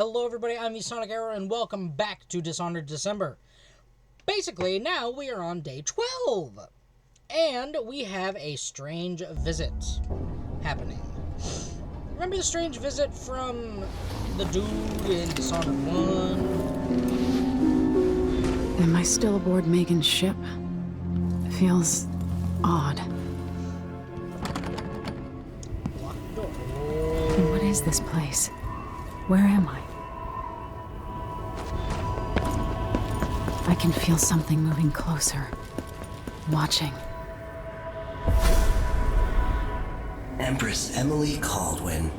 Hello everybody, I'm the Sonic Arrow and welcome back to Dishonored December. Basically, now we are on day 12. And we have a strange visit happening. Remember the strange visit from the dude in Dishonored 1? Am I still aboard Megan's ship? It feels odd. Lock the door. What is this place? Where am I? I can feel something moving closer. Watching. Empress Emily Caldwin.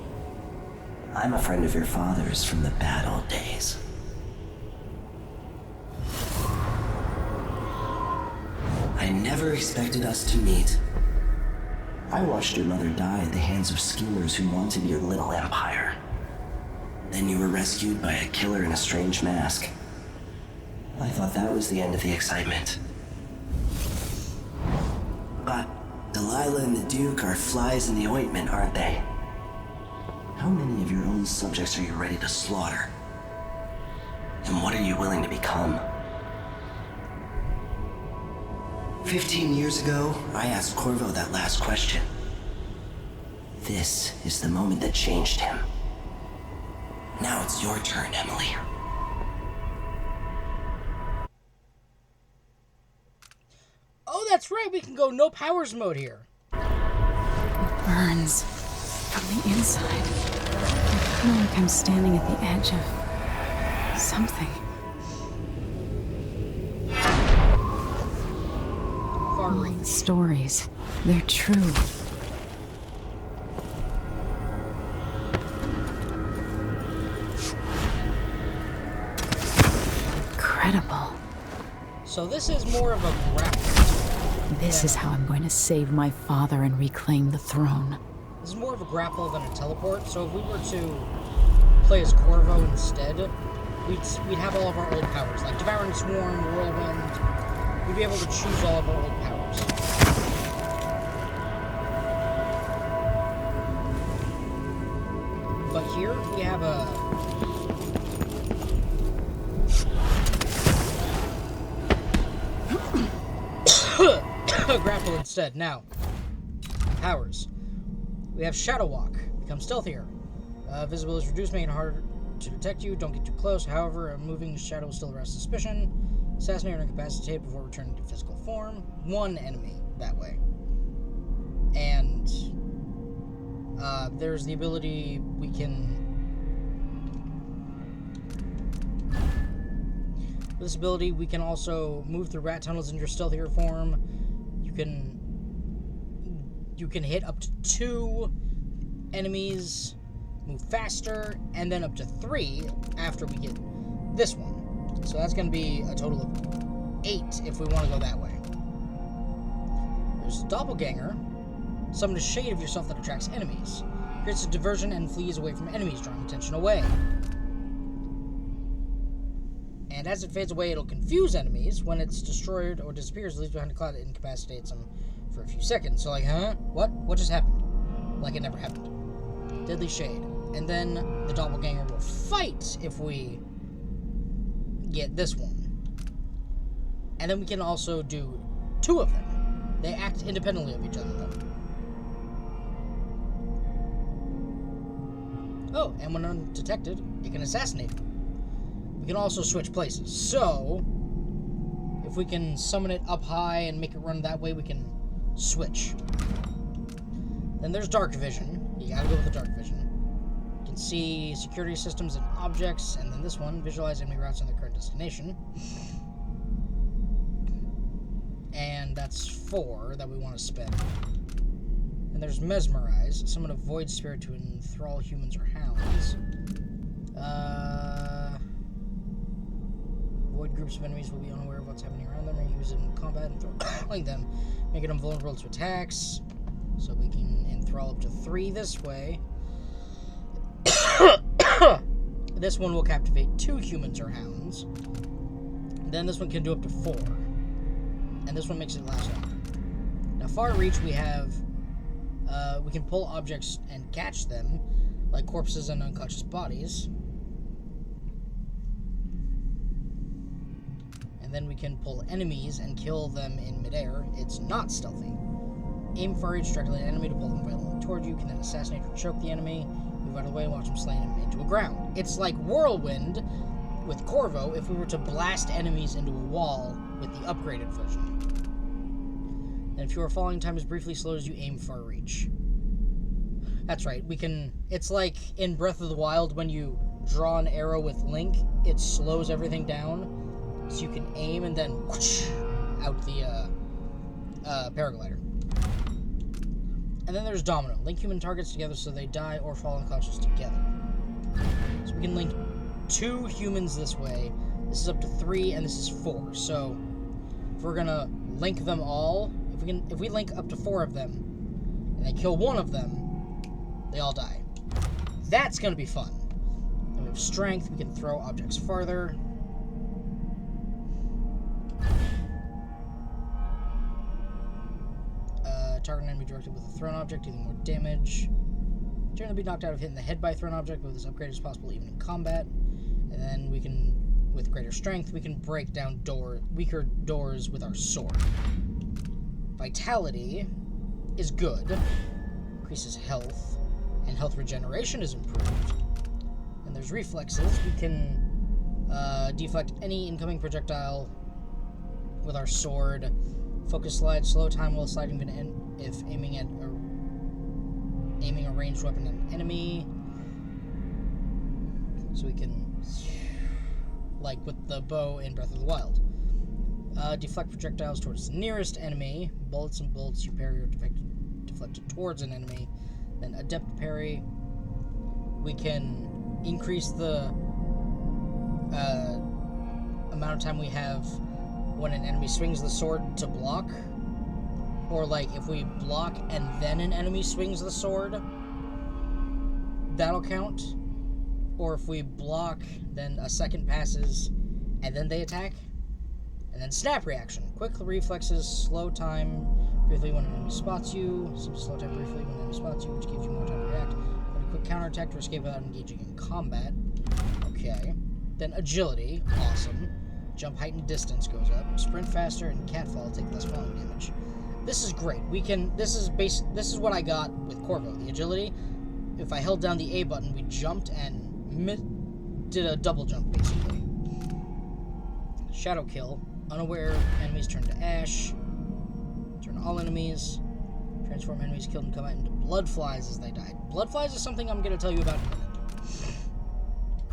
I'm a friend of your father's from the bad old days. I never expected us to meet. I watched your mother die at the hands of schemers who wanted your little empire. Then you were rescued by a killer in a strange mask. I thought that was the end of the excitement. But Delilah and the Duke are flies in the ointment, aren't they? How many of your own subjects are you ready to slaughter? And what are you willing to become? 15 years ago, I asked Corvo'd that last question. This is the moment that changed him. Now it's your turn, Emily. Oh, that's right, we can go no powers mode here. It burns from the inside. I feel like I'm standing at the edge of something. All the stories, they're true. Incredible. So this is more of a grapple. This is how I'm going to save my father and reclaim the throne. This is more of a grapple than a teleport, so if we were to play as Corvo'd instead, we'd have all of our old powers, like Devouring Swarm, Whirlwind. We'd be able to choose all of our old powers. But here, we have a... grapple instead. Now, powers. We have Shadow Walk. Become stealthier. Visibility is reduced, making it harder to detect you. Don't get too close. However, a moving shadow will still arrest suspicion. Assassinate or incapacitate before returning to physical form. One enemy that way. And there's the ability we can... With this ability, we can also move through rat tunnels in your stealthier form. You can hit up to 2 enemies, move faster, and then up to 3 after we get this one. So that's going to be a total of 8 if we want to go that way. There's Doppelganger. Summon a shade of yourself that attracts enemies. Creates a diversion and flees away from enemies, drawing attention away. And as it fades away, it'll confuse enemies. When it's destroyed or disappears, it leaves behind a cloud that incapacitates them for a few seconds. So like, huh? What? What just happened? Like it never happened. Deadly Shade. And then the Doppelganger will fight if we get this one. And then we can also do 2 of them. They act independently of each other, though. Oh, and when undetected, it can assassinate them. We can also switch places. So, if we can summon it up high and make it run that way, we can switch. Then there's Dark Vision. You gotta go with the Dark Vision. You can see security systems and objects, and then this one, visualize enemy routes on their current destination. And that's 4 that we want to spend. And there's Mesmerize. Summon a void spirit to enthrall humans or hounds. Void groups of enemies will be unaware of what's happening around them or use it in combat and throwing them, making them vulnerable to attacks. So we can enthrall up to 3 this way. This one will captivate 2 humans or hounds. Then this one can do up to 4. And this one makes it last longer. Now, Far Reach, we have... we can pull objects and catch them, like corpses and unconscious bodies. And then we can pull enemies and kill them in midair. It's not stealthy. Aim far reach directly at an enemy to pull them violently toward you. Can then assassinate or choke the enemy. Move out of the way and watch them slay an enemy into a ground. It's like Whirlwind with Corvo'd if we were to blast enemies into a wall with the upgraded version. And if your falling time is briefly slowed as you aim far reach. That's right, we can... It's like in Breath of the Wild when you draw an arrow with Link, it slows everything down, so you can aim and then whoosh, out the paraglider. And then there's Domino. Link human targets together so they die or fall unconscious together. So we can link 2 humans this way. This is up to 3, and this is 4. So if we're gonna link them all, if we link up to 4 of them, and they kill 1 of them, they all die. That's gonna be fun. And we have strength. We can throw objects farther. Target an enemy directed with a thrown object, dealing more damage. Generally be knocked out of hitting the head by a thrown object, but with this upgrade is possible even in combat. And then we can, with greater strength, we can break down weaker doors with our sword. Vitality is good, increases health, and health regeneration is improved. And there's reflexes. We can deflect any incoming projectile with our sword. Focus slide, slow time while sliding if aiming a ranged weapon at an enemy. So we can, like with the bow in Breath of the Wild, deflect projectiles towards the nearest enemy. Bullets and bolts you parry or deflected towards an enemy. Then adept parry. We can increase the amount of time we have when an enemy swings the sword to block. Or like if we block and then an enemy swings the sword, that'll count. Or if we block, then a second passes and then they attack. And then snap reaction. Quick reflexes, slow time briefly when an enemy spots you. Slow time briefly when an enemy spots you, which gives you more time to react. And a quick counterattack to escape without engaging in combat. Okay. Then agility, awesome. Jump height and distance goes up. Sprint faster and catfall take less falling damage. This is great. We can. This is what I got with Corvo'd. The agility. If I held down the A button, we jumped and did a double jump basically. Shadow kill. Unaware enemies turn to ash. Turn all enemies. Transform enemies killed in combat into blood flies as they die. Blood flies is something I'm going to tell you about in a minute.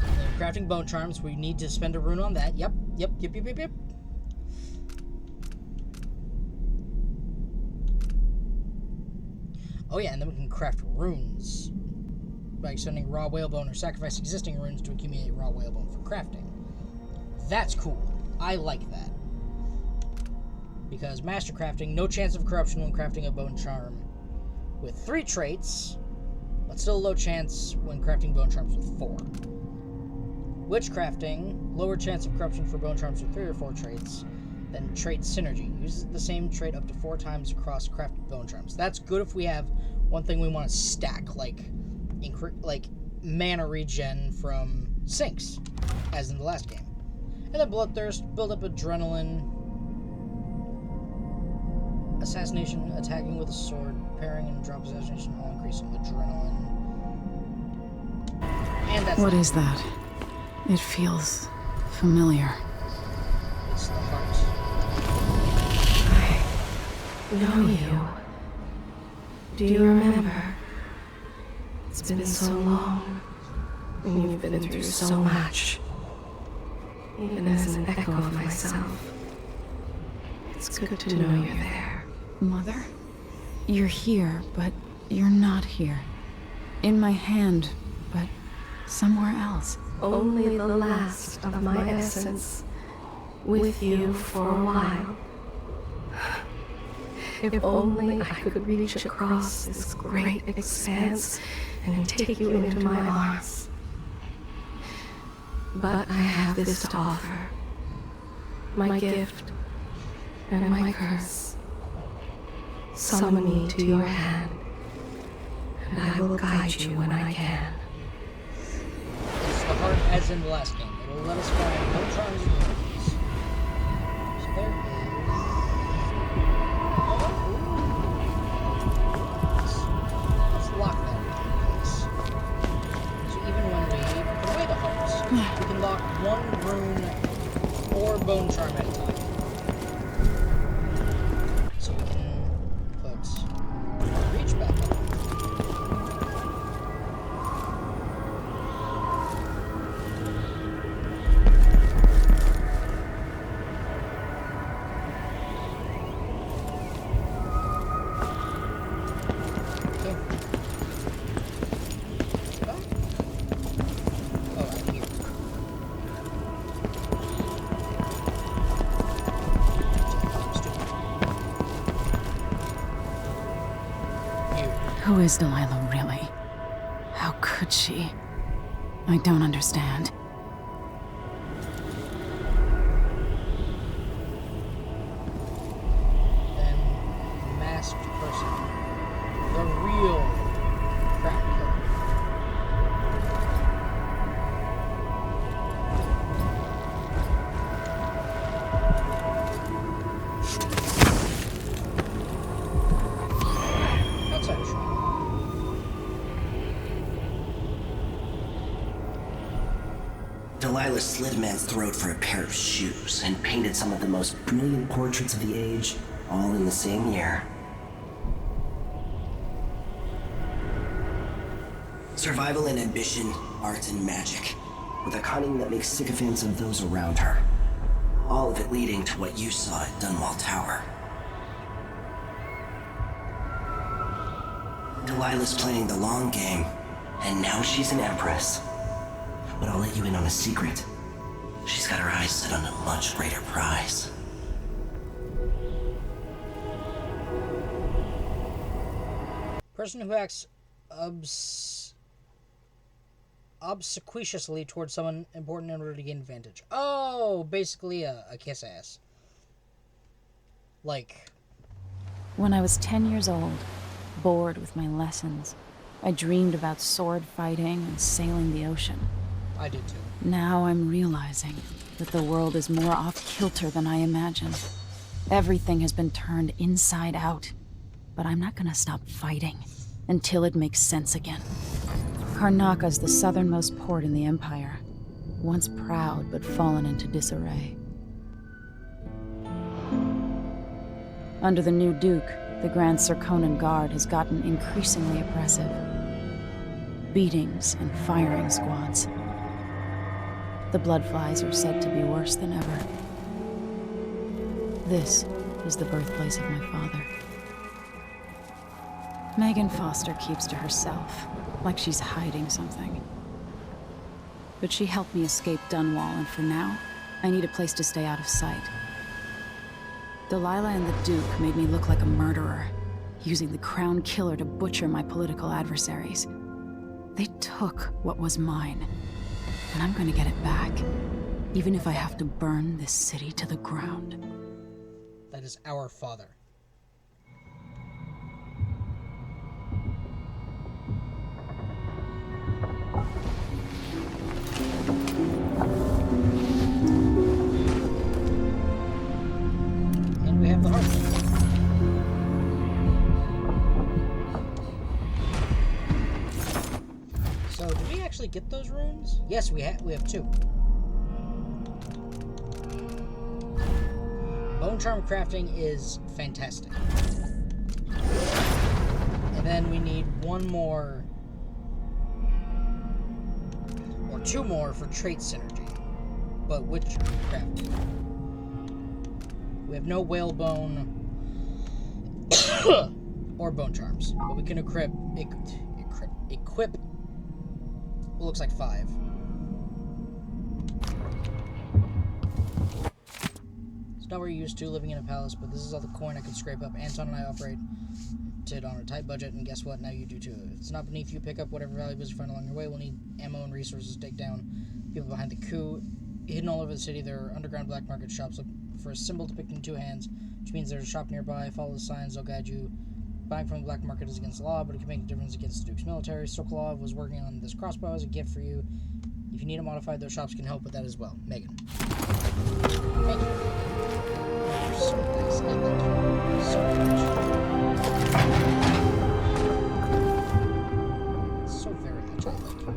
And then crafting bone charms. We need to spend a rune on that. Yep. Oh yeah, and then we can craft runes by extending raw whalebone or sacrifice existing runes to accumulate raw whalebone for crafting. That's cool. I like that. Because master crafting, no chance of corruption when crafting a bone charm with 3 traits, but still low chance when crafting bone charms with 4. Witch crafting, lower chance of corruption for bone charms with 3 or 4 traits. Then trait synergy. Use the same trait up to 4 times across crafted bone charms. That's good if we have one thing we want to stack, like mana regen from sinks, as in the last game. And then bloodthirst, build up adrenaline. Assassination, attacking with a sword, parrying and drop assassination, all increasing adrenaline. And that's What is that? It feels familiar. It's the heart. I know you. Do you remember? It's been so long, and you've been through so much. Even as an echo of myself, it's good to know you're there. Mother? You're here, but you're not here. In my hand, but somewhere else. Only the last of my essence, with you for a while. If only I could reach across this great expanse and take you into my arms. But I have this to offer. My gift and my curse. Summon me to your hand, and I will guide you when I can. It's the heart as in the last game. It will let us find no charms and runes. there is... Let's lock that in place. So even when we put away the hearts, we can lock one rune or bone charm at a time. So we can put reach back on. Who is Delilah really? How could she? I don't understand. Then masked person. The real crap killer. Outside shot. Delilah slit a man's throat for a pair of shoes and painted some of the most brilliant portraits of the age, all in the same year. Survival and ambition, art and magic, with a cunning that makes sycophants of those around her. All of it leading to what you saw at Dunwall Tower. Delilah's playing the long game, and now she's an empress. But I'll let you in on a secret. She's got her eyes set on a much greater prize. Person who acts obsequiously towards someone important in order to gain advantage. Oh, basically a kiss ass. Like... When I was 10 years old, bored with my lessons, I dreamed about sword fighting and sailing the ocean. I did too. Now I'm realizing that the world is more off-kilter than I imagined. Everything has been turned inside out. But I'm not gonna stop fighting until it makes sense again. Karnaka's the southernmost port in the Empire. Once proud, but fallen into disarray. Under the new Duke, the Grand Serkonan Guard has gotten increasingly oppressive. Beatings and firing squads. The bloodflies are said to be worse than ever. This is the birthplace of my father. Megan Foster keeps to herself, like she's hiding something. But she helped me escape Dunwall, and for now, I need a place to stay out of sight. Delilah and the Duke made me look like a murderer, using the Crown Killer to butcher my political adversaries. They took what was mine. And I'm gonna get it back, even if I have to burn this city to the ground. That is our father. And we have the heart. So, did we actually get those runes? Yes, we have two. Bone charm crafting is fantastic. And then we need one more, or two more for trait synergy. But which crafting? We have no whalebone or bone charms, but we can equip what looks like 5. It's not what you're used to living in a palace, but this is all the coin I can scrape up. Anton and I operated on a tight budget, and guess what? Now you do too. It's not beneath you. Pick up whatever valuables you find along your way. We'll need ammo and resources to take down people behind the coup. Hidden all over the city, there are underground black market shops. Look for a symbol depicting 2 hands, which means there's a shop nearby. Follow the signs, they'll guide you. Buying from the black market is against the law, but it can make a difference against the Duke's military. Sokolov was working on this crossbow as a gift for you. If you need it modified, those shops can help with that as well. Megan. Thank you. so nice. I like you so much. So very much I like you.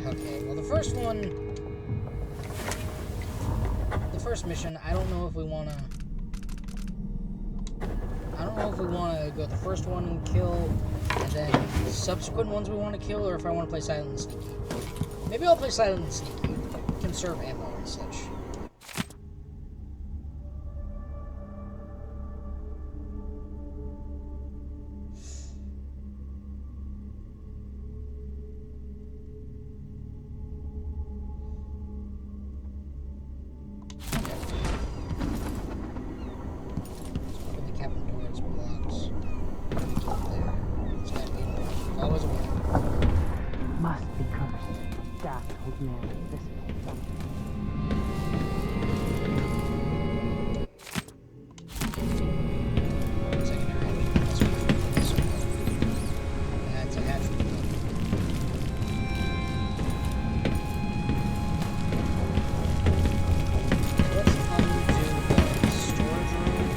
Okay, well the first one... The first mission, I don't know if we want to... I don't know if we want to go the first one and kill, and then the subsequent ones we want to kill, or if I want to play silent and sneaky. Maybe I'll play silent and sneaky. Conserve ammo and such. Must be cursed. Daft old man. This That's a hatchery. Let's undo the storage room.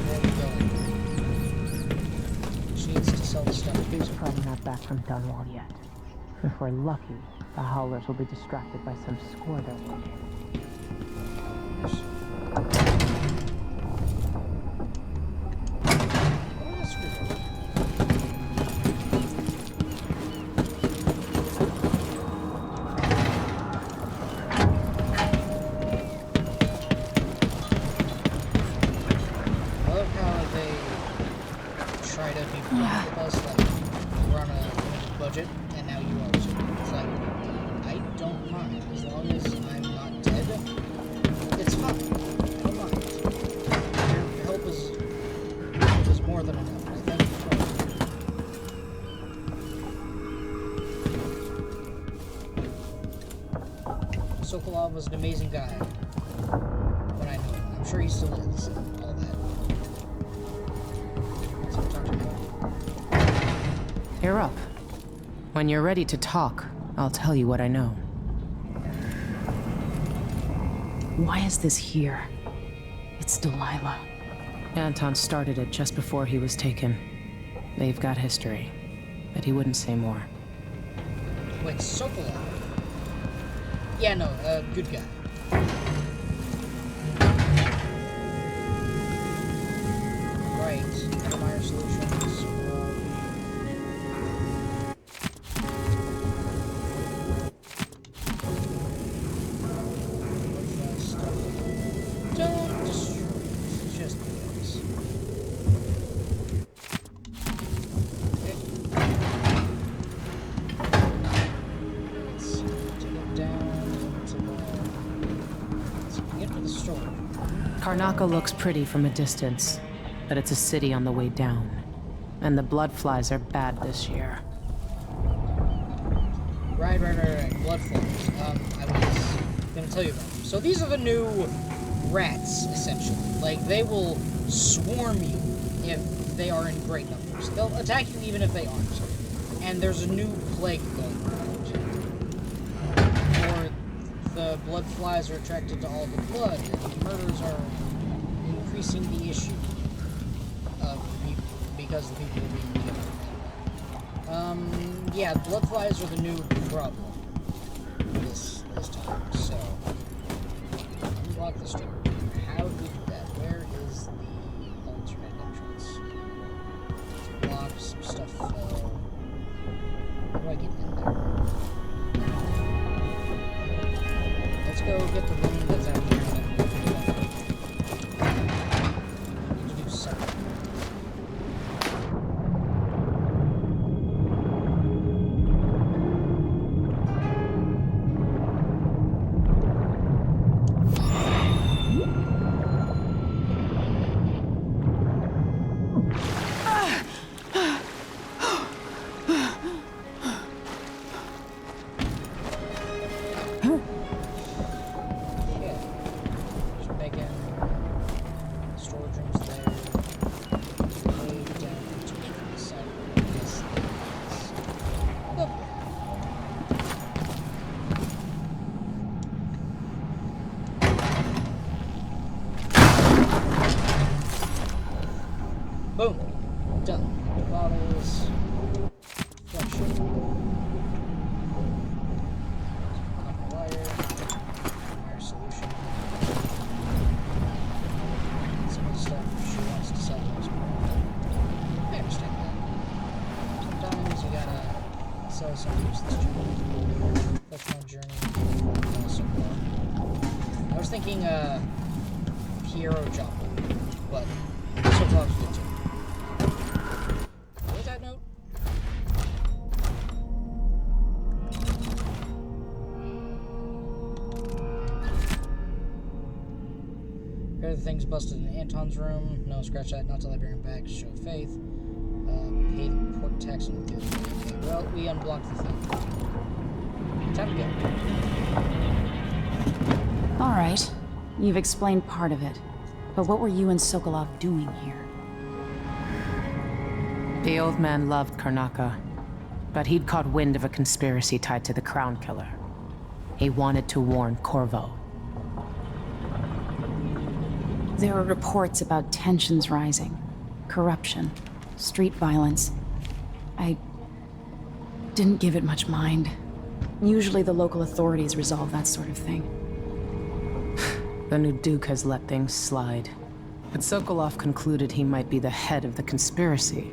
Where are we going? She needs to sell the stuff. He's probably not back from Dunwall yet. If we're lucky, the Howlers will be distracted by some score they're working. I love how they try to be blunt with us, like, we're on a limited budget, and now you are too. It's like, I don't mind. As long as I'm not dead, it's fine. I don't mind. Your help is more than enough. I thank you for it. Sokolov was an amazing guy when I knew him. I'm sure he still is, and all that. So we'll talk to him. You're up. When you're ready to talk, I'll tell you what I know. Why is this here? It's Delilah. Anton started it just before he was taken. They've got history, but he wouldn't say more. Wait, Sokolov? Yeah, no, good guy. Right, Admire Solutions. Don't destroy it, just do this. Let's take it down into let's get to the store. Karnaca looks pretty from a distance, but it's a city on the way down. And the bloodflies are bad this year. Right. Bloodflies. I was gonna tell you about them. So these are the new rats, essentially. Like, they will swarm you if they are in great numbers. They'll attack you even if they aren't. And there's a new plague going around. Or the bloodflies are attracted to all the blood, and murders are increasing the issue of people because the people are being killed. Yeah, bloodflies are the new problem this time. So unlock the store. How do we do that? Where is the alternate entrance? Block, some stuff fell. How do I get in there? Let's go get the room that's out here and then we'll figure it out. I need to do something. So some use this journey. That's my journey. So far. I was thinking Piero Joppa, but so far it's good too. What was that note? Repair the things busted in Anton's room. No, scratch that. Not till I bring him back. Show of faith. Pay the port tax and the okay. Well, we unblocked the thing. Time to go. Alright. You've explained part of it. But what were you and Sokolov doing here? The old man loved Karnaca, but he'd caught wind of a conspiracy tied to the Crown Killer. He wanted to warn Corvo'd. There were reports about tensions rising, corruption, street violence. I didn't give it much mind. Usually the local authorities resolve that sort of thing. The new Duke has let things slide. But Sokolov concluded he might be the head of the conspiracy.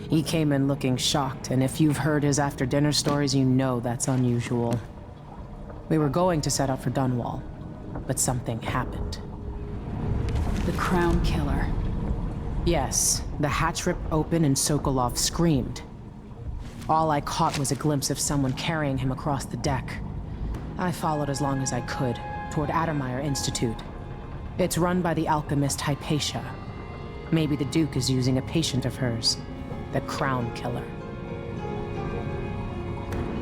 He came in looking shocked, and if you've heard his after-dinner stories, you know that's unusual. We were going to set out for Dunwall, but something happened. The Crown Killer. Yes, the hatch ripped open and Sokolov screamed. All I caught was a glimpse of someone carrying him across the deck. I followed as long as I could, toward Addermeyer Institute. It's run by the alchemist Hypatia. Maybe the Duke is using a patient of hers, the Crown Killer.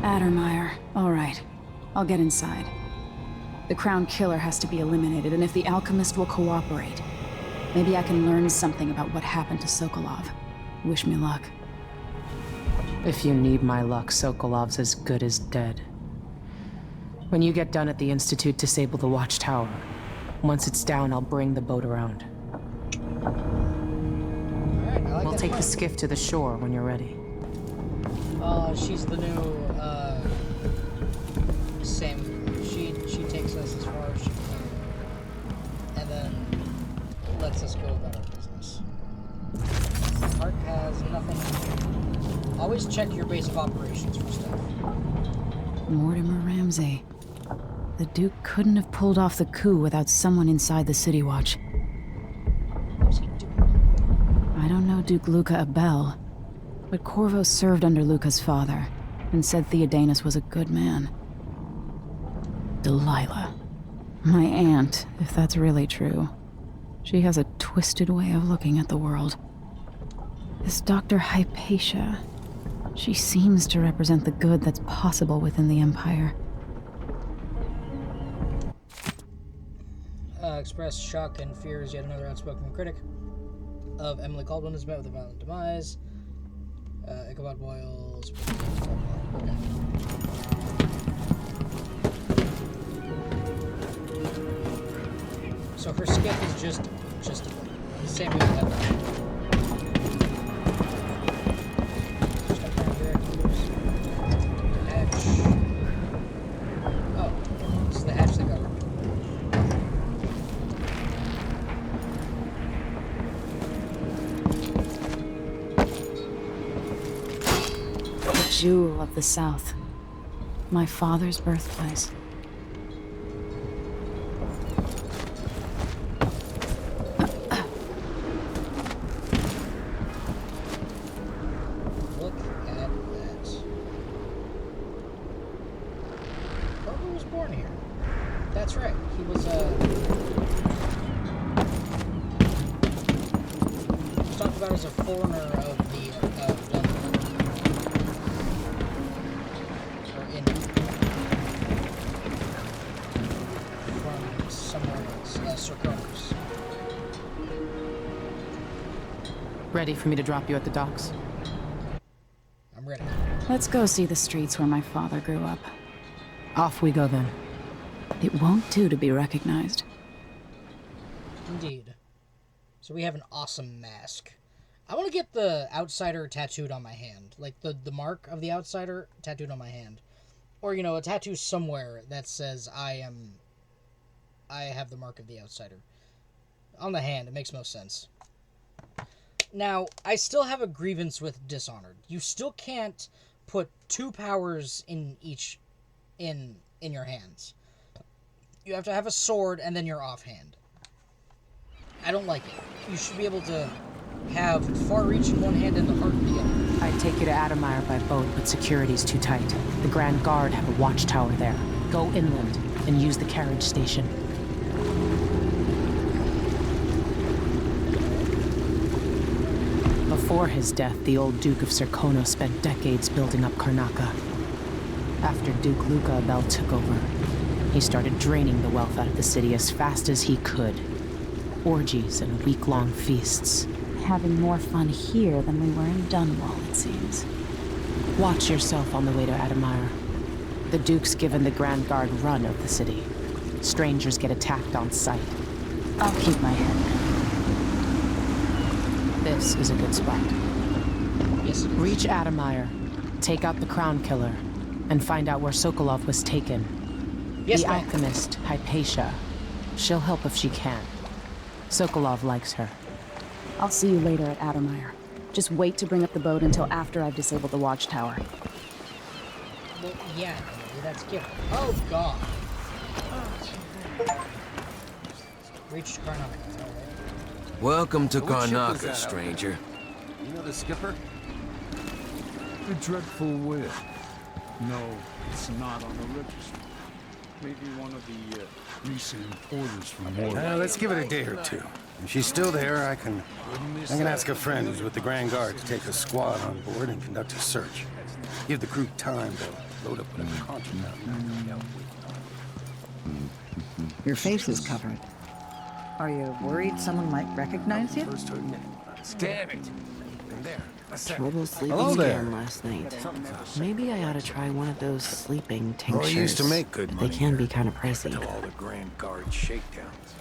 Addermeyer. Alright. I'll get inside. The Crown Killer has to be eliminated, and if the alchemist will cooperate, maybe I can learn something about what happened to Sokolov. Wish me luck. If you need my luck, Sokolov's as good as dead. When you get done at the Institute, disable the watchtower. Once it's down, I'll bring the boat around. Alright, I like We'll that take plan. the skiff to the shore when you're ready. She's the new, Sam. She takes us as far as she can. And then lets us go about our business. Heart has nothing. Always check your base of operations for stuff. Mortimer Ramsey. The Duke couldn't have pulled off the coup without someone inside the City Watch. What's he doing? I don't know Duke Luca Abel, but Corvo served under Luca's father and said Theodanus was a good man. Delilah. My aunt, if that's really true. She has a twisted way of looking at the world. This Dr. Hypatia, she seems to represent the good that's possible within the Empire. Express shock and fear as yet another outspoken critic of Emily Caldwell is met with a violent demise. Ichabod Boyles. Okay. So her skiff is just the same way we have. Oh, this is the hatch that got ripped. The jewel of the South. My father's birthplace. Look at that. Corvo'd was born here. That's right. He was talked about as a foreigner of Dunwall. Or in from somewhere else. Sir Kronos. Ready for me to drop you at the docks? I'm ready. Let's go see the streets where my father grew up. Off we go then. It won't do to be recognized. Indeed. So we have an awesome mask. I want to get the outsider tattooed on my hand. Like the mark of the outsider tattooed on my hand. Or, a tattoo somewhere that says I have the mark of the outsider. On the hand, it makes most sense. Now, I still have a grievance with Dishonored. You still can't put 2 powers in each in your hands. You have to have a sword and then your offhand. I don't like it. You should be able to have far reach in one hand and the heart in the other. I'd take you to Adamire by boat, but security's too tight. The Grand Guard have a watchtower there. Go inland and use the carriage station. Before his death, the old Duke of Serkonos spent decades building up Karnaca. After Duke Luca Abel took over, he started draining the wealth out of the city as fast as he could. Orgies and week-long feasts. Having more fun here than we were in Dunwall, it seems. Watch yourself on the way to Adamire. The Duke's given the Grand Guard run of the city. Strangers get attacked on sight. I'll keep my head down. This is a good spot. Yes. Reach Adamire, take out the Crown Killer, and find out where Sokolov was taken. Yes, the ma'am. alchemist, Hypatia. She'll help if she can. Sokolov likes her. I'll see you later at Adamire. Just wait to bring up the boat until after I've disabled the watchtower. Well, yeah, that's good. Oh, God. Reached Karnaca. Welcome to Which ship was Karnaca, that? stranger. You know the skipper? A dreadful wind. No, it's not on the register. Maybe one of the recent importers from Mordor. Let's give it a day or two. If she's still there, I can ask a friend who's with the Grand Guard to take a squad on board and conduct a search. Give the crew time to load up whatever contraband. Your face is covered. Are you worried someone might recognize you? Damn it! There. Trouble sleeping Hello there. again last night. Maybe I ought to try one of those sleeping Well, tinctures. I used to make good money. They can be kind of pricey. Until all the Grand Guard shakedowns.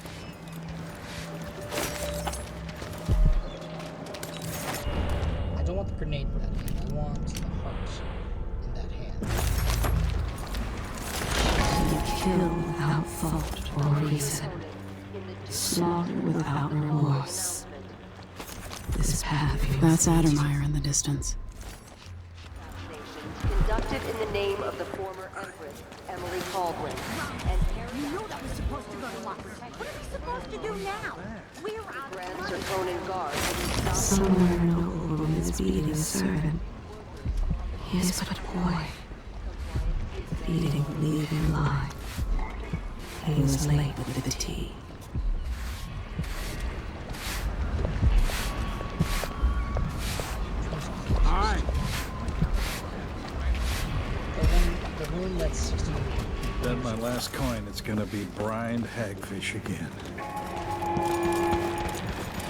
I don't want the grenade in that hand. I want the heart in that hand. You kill without fault or reason. Slaughter without remorse. This path you That's Adamire in the distance. Conducted in the name of the former Empress, Emily Caldwin, and carried out that was supposed to go to Lockwood. What are we supposed to do now? We're on Grand Serkonan Guard. Somewhere an old woman is beating a servant. He is but a boy, feeding, leaving life. He was late with the tea. Alright. The room that's 16. Bet my last coin it's gonna be brined hagfish again.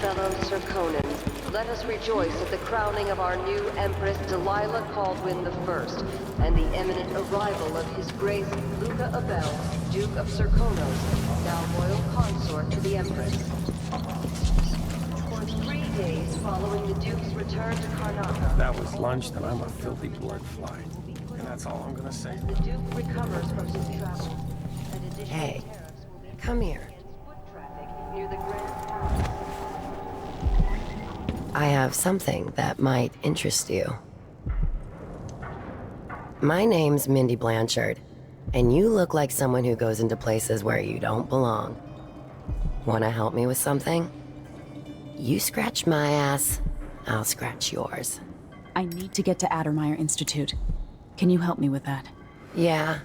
Fellow Serkonans, let us rejoice at the crowning of our new Empress Delilah Caldwin I, and the imminent arrival of His Grace Luca Abel, Duke of Serkonos, now royal consort to the Empress. For 3 days following the Duke's return to Karnaca, If that was lunch, then I'm a filthy blood fly. And that's all I'm gonna say. the Duke recovers from his travels, and additional Hey, tariffs will be come here. foot traffic near the Grand Palace. I have something that might interest you. My name's Mindy Blanchard, and you look like someone who goes into places where you don't belong. Wanna help me with something? You scratch my ass, I'll scratch yours. I need to get to Adamire Institute. Can you help me with that? Yeah,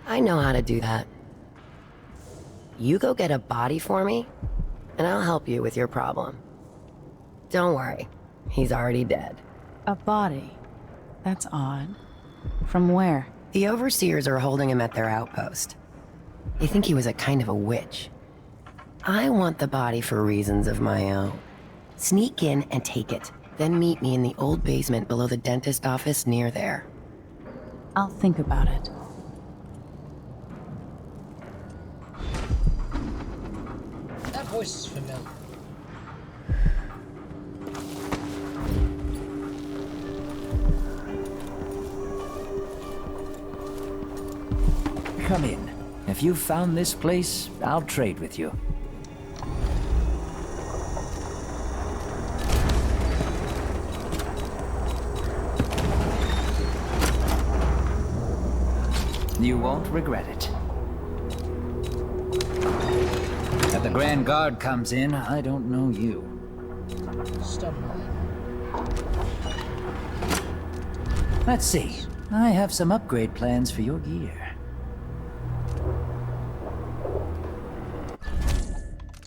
I know how to do that. You go get a body for me, and I'll help you with your problem. Don't worry, he's already dead. A body? That's odd. From where? The overseers are holding him at their outpost. They think he was a kind of a witch. I want the body for reasons of my own. Sneak in and take it, then meet me in the old basement below the dentist office near there. I'll think about it. That voice is familiar. Come in. If you've found this place, I'll trade with you. You won't regret it. If the Grand Guard comes in, I don't know you. Stub Let's see. I have some upgrade plans for your gear.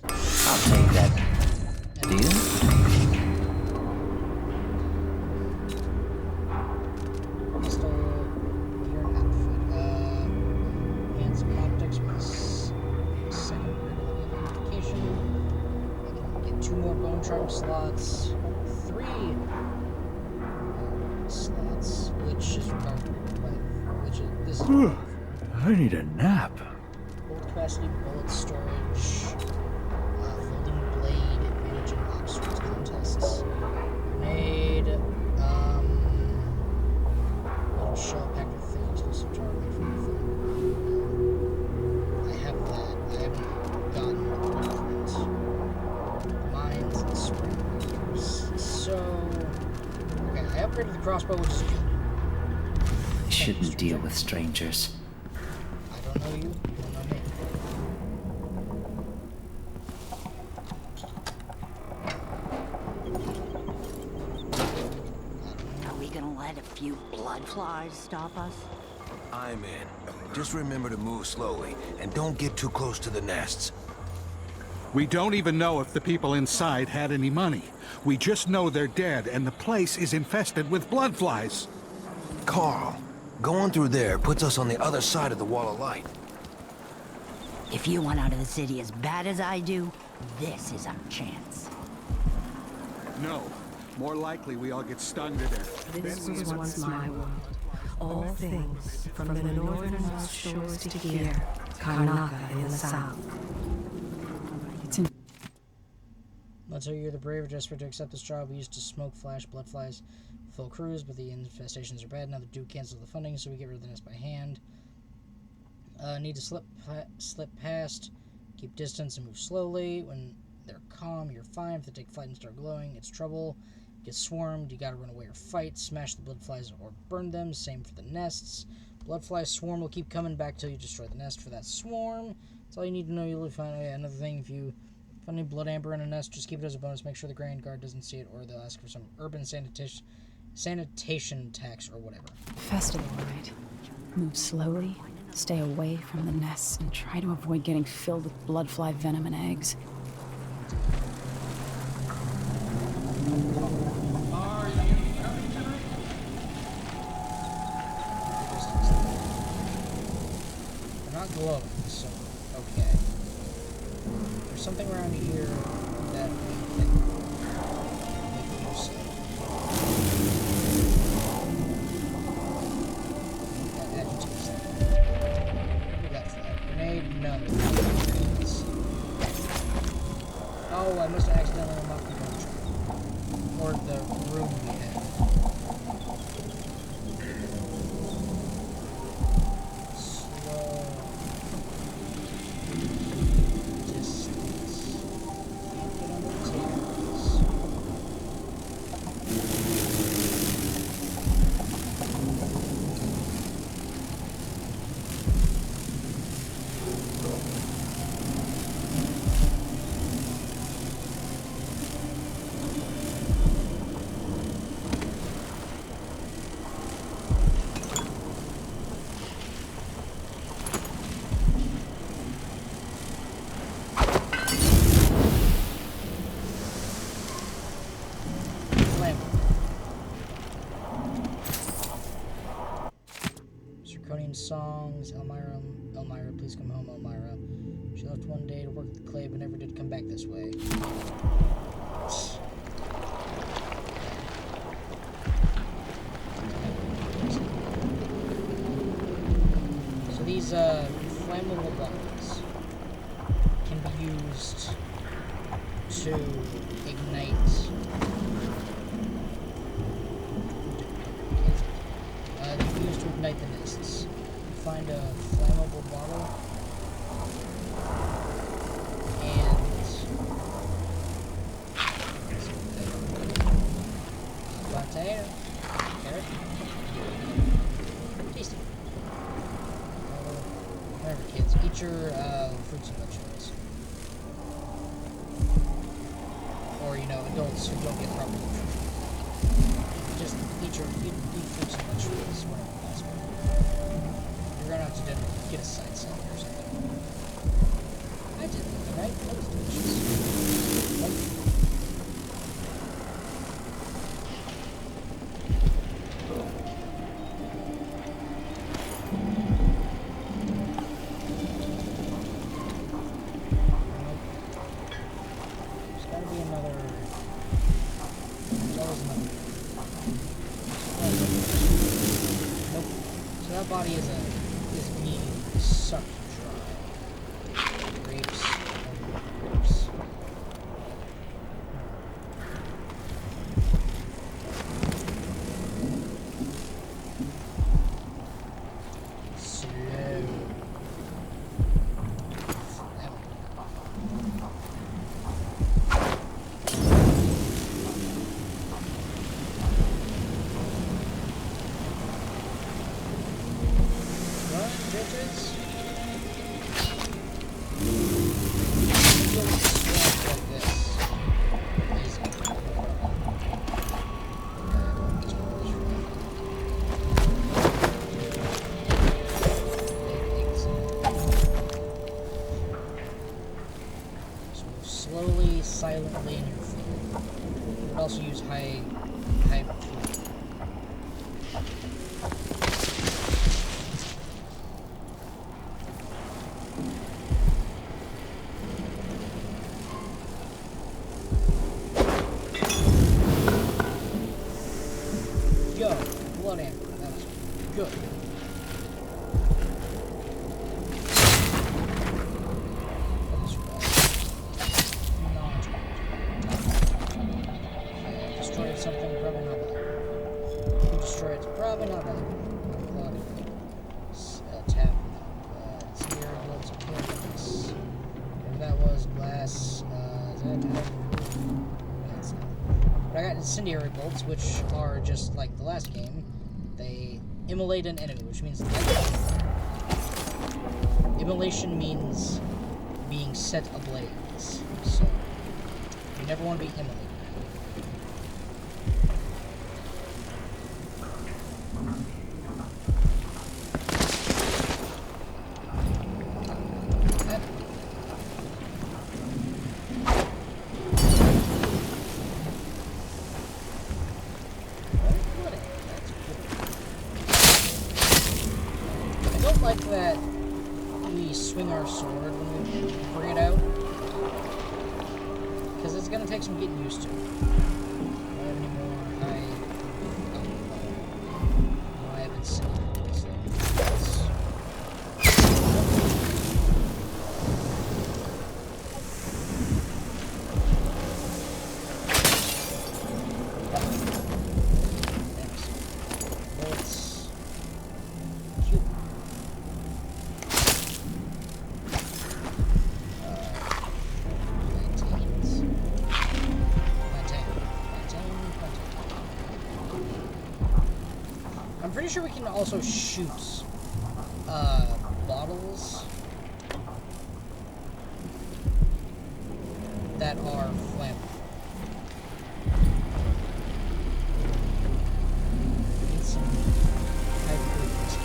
I'll take that. Deal? slots, 3 slots, which is this is I need a nap. Bullet capacity, bullet storage, folding blade, advantage in obstacles contests, grenade, little shell packed with thick explosive target from the film. I have that. I haven't gotten the blueprint. Mines and springs. So, okay, I upgraded the crossbow, which is good. I shouldn't deal with strangers. I don't know you, you don't know me. Are we gonna let a few blood flies stop us? I'm in. Just remember to move slowly, and don't get too close to the nests. We don't even know if the people inside had any money. We just know they're dead, and the place is infested with blood flies. Carl, going through there puts us on the other side of the wall of light. If you want out of the city as bad as I do, this is our chance. No. More likely we all get stung to death. This was once my world. All things, from the northernmost shores to here, Karnaka in the south. Let's say you're the brave or desperate to accept this job. We used to smoke, flash, blood flies, full crews, but the infestations are bad. Now the Duke cancels the funding, so we get rid of the nest by hand. Need to slip past, keep distance, and move slowly. When they're calm, you're fine. If they take flight and start glowing, it's trouble. Get swarmed, you gotta run away or fight. Smash the blood flies or burn them. Same for the nests. Blood fly swarm will keep coming back till you destroy the nest for that swarm. That's all you need to know. You'll find. Oh yeah, another thing, if you find any blood amber in a nest, just keep it as a bonus. Make sure the Grand Guard doesn't see it, or they'll ask for some urban sanitation tax or whatever. Festival, right? Move slowly, stay away from the nests, and try to avoid getting filled with blood fly venom and eggs. Glowing, so okay. There's something around here that we can make use of. That agitates them. What do we got for that? Grenade? No. Oh, I must have accidentally unlocked the control track. Or the room we had. Songs, Elmira, please come home, Elmira. She left one day to work with the clay, but never did come back this way. So these flammable bombs can be used to ignite. They can be used to ignite the nests. Find a flammable bottle and potato, carrot, tasty. your fruits and vegetables. Or, you know, adults who don't get proper nutrition. Just eat fruits and vegetables whenever possible. You're gonna have to get a side salad or something. I did that, right? That was delicious. Body is being sucked dry. Grapes and grapes. Slow. Slowly, silently in your field. You could also use high Yo, blood amber. That was good. Destroyed something, probably not that. Who destroyed it? Probably not that. Tap. Spirit, loads of kills. Whatever that was, glass. Is that that's not. But I got incendiary bolts, which are just like the last game. They immolate an enemy, which means immolation means being set ablaze. So you never want to be immolated. Like that we swing our sword when we bring it out, because it's gonna take some getting used to. I don't have any more I haven't seen it, so I'm pretty sure we can also shoot bottles that are flammable. Need some high frequency.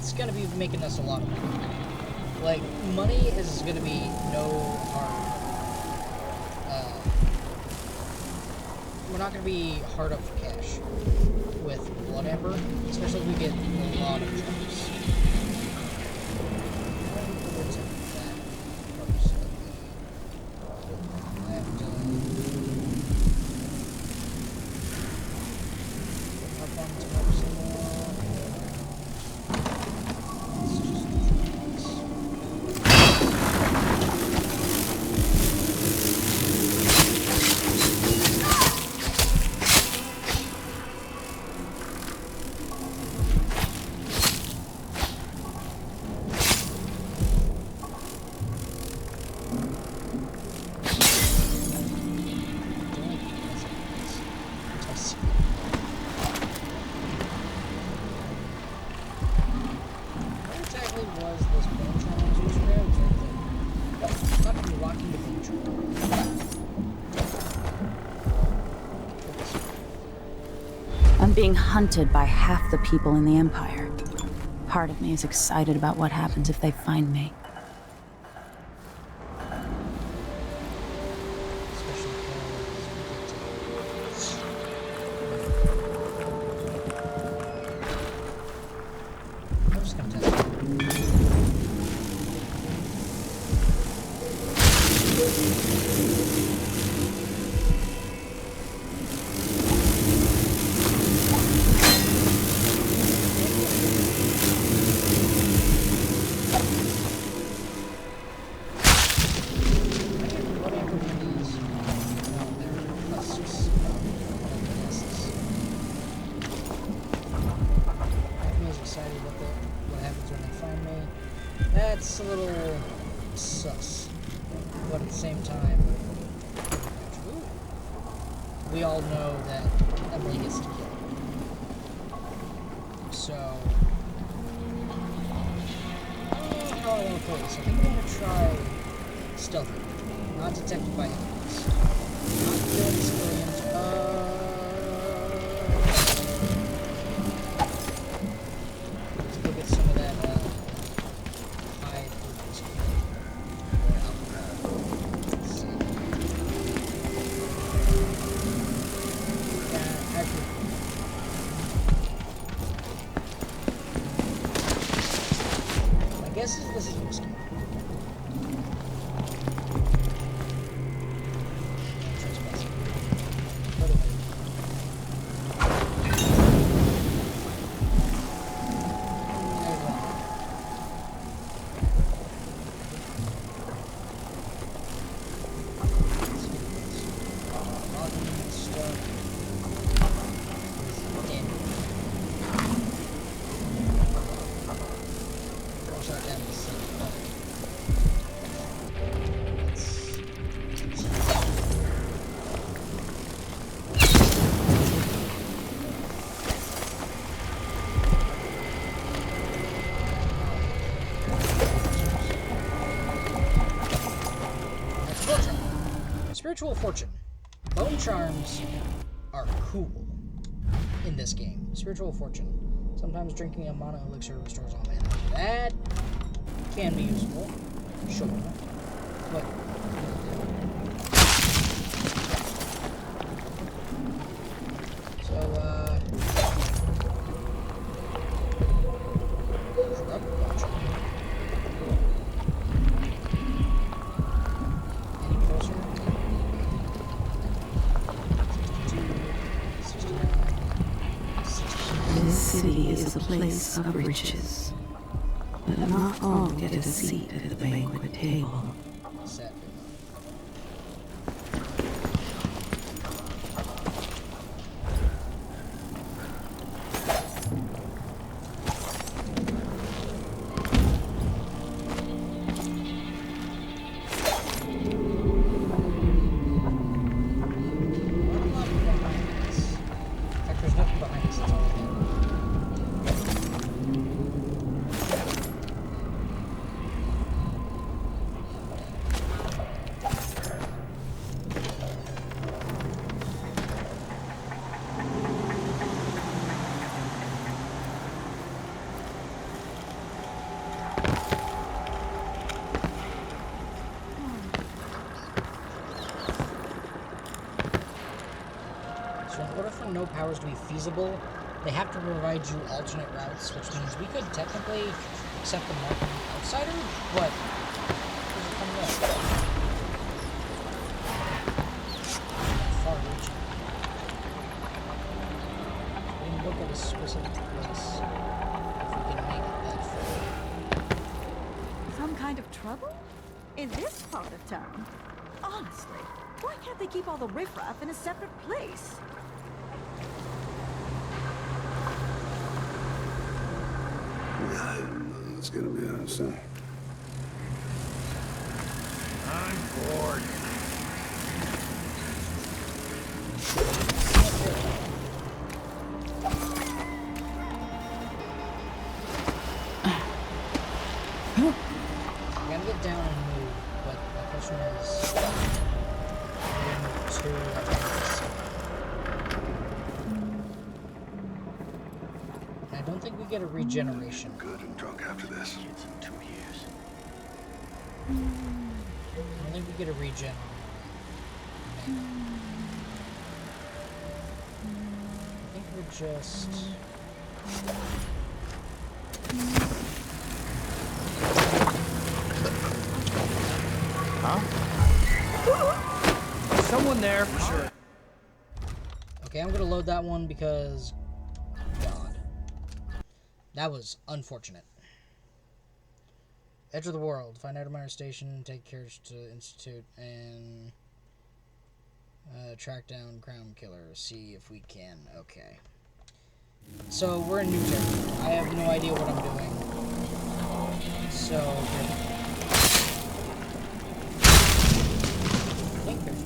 it's gonna be making us a lot of money. Like, money is gonna be no hard. We're not gonna be hard up for cash with Blood Amber, especially if we get a lot of jumps. I'm being hunted by half the people in the Empire. Part of me is excited about what happens if they find me. That's a little sus, but at the same time, we all know that Emily gets to kill. So, I don't know how I want to play this. I think I'm going to try stealthy, not detected by enemies, not killing civilians. Let's go get some of that. This is risky. Spiritual Fortune. Bone Charms are cool in this game. Spiritual Fortune. Sometimes drinking a mana elixir restores all mana. That can be useful. Sure. But is a place of riches, but not all get a seat at the banquet table. So in order for no powers to be feasible, they have to provide you alternate routes, which means we could technically accept the mark of the outsider, but does it come up? Far reaching. We can look at a specific place if we can make it that far. Some kind of trouble? In this part of town? Honestly, why can't they keep all the riffraff in a separate place? It's gonna be awesome. I'm bored. I gotta get down and move, but my question is, I don't think we get a regeneration. Good and drunk after this. It's in 2 years. I don't think we get a regen. I think we're just... Huh? Someone there for sure. Okay, I'm gonna load that one because... God. That was unfortunate. Edge of the World. Find Admire Station, take carriage to Institute, and... track down Crown Killer. See if we can. Okay. So, we're in new territory. I have no idea what I'm doing. So, I think there's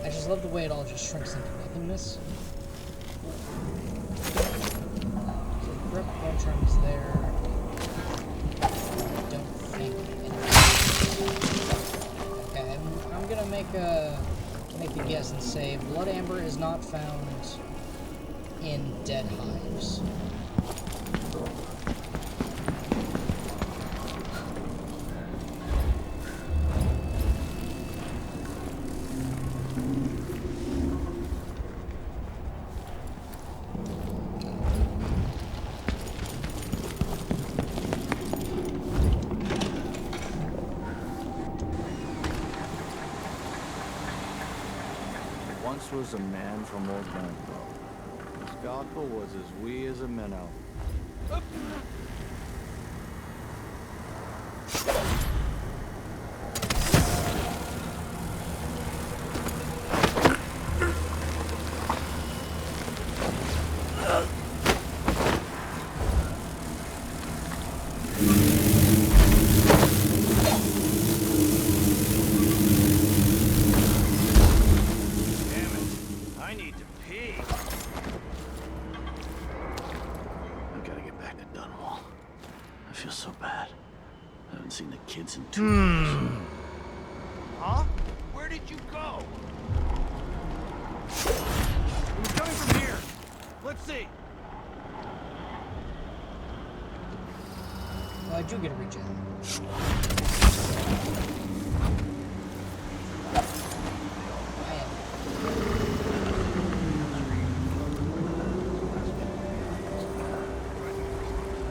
I just love the way it all just shrinks into nothingness. So, grip bone charm is there. I don't think okay, I'm gonna make the guess and say blood amber is not found in dead hives. Once was a man from Old Manpo. His gospel was as wee as a minnow. Huh? Where did you go? It was coming from here. Let's see. Well, I do get a regen.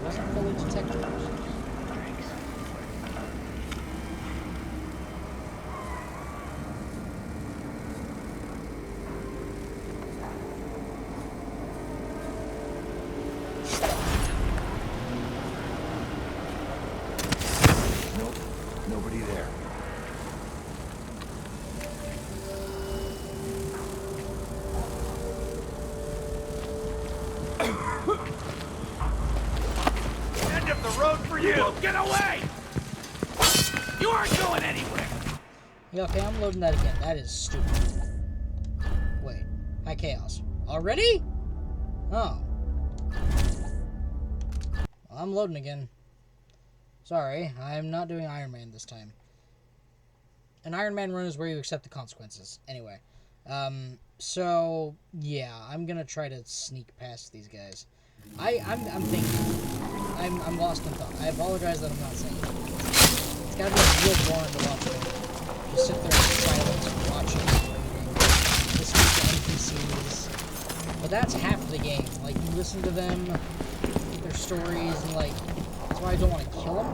Wasn't fully detected. Nobody there. End of the road for you! Get away! You aren't going anywhere! Yeah, okay, I'm loading that again. That is stupid. Wait. High Chaos. Already? Oh. Well, I'm loading again. Sorry, I'm not doing Iron Man this time. An Iron Man run is where you accept the consequences. Anyway, So yeah, I'm gonna try to sneak past these guys. I'm thinking. I'm lost in thought. I apologize that I'm not saying it. It's gotta be real boring to watch them. Just sit there in silence, watching, reading, listening to NPCs. But that's half the game. Like, you listen to them, their stories, and like, that's why I don't want to kill them.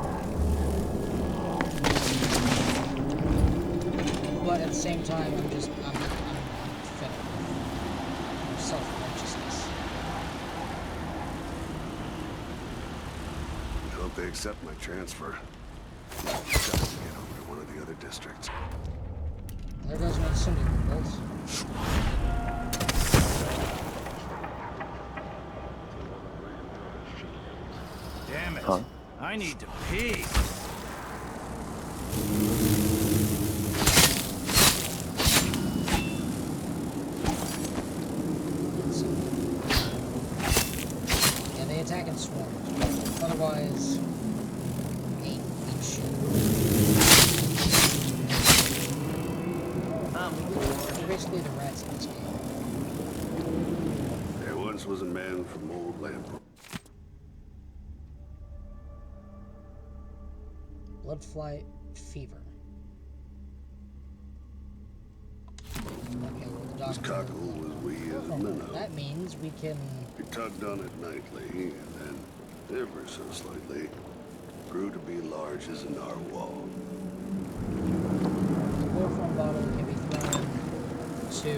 But at the same time, I'm fed up with self-righteousness. I hope they accept my transfer. I've got to get over to one of the other districts. There goes my syndicate bolts. Damn it. Huh? I need to pee. Yeah, they attack in swarms. Otherwise, ain't shit. They're basically the rats in this game. There once was a man from Old Lamp. Bloodfly fever. Okay, well, the This doctor. cockle was wee as a minnow. That means we can. He tugged on it nightly, and then, ever so slightly, grew to be large as a narwhal. The chloroform bottle can be thrown to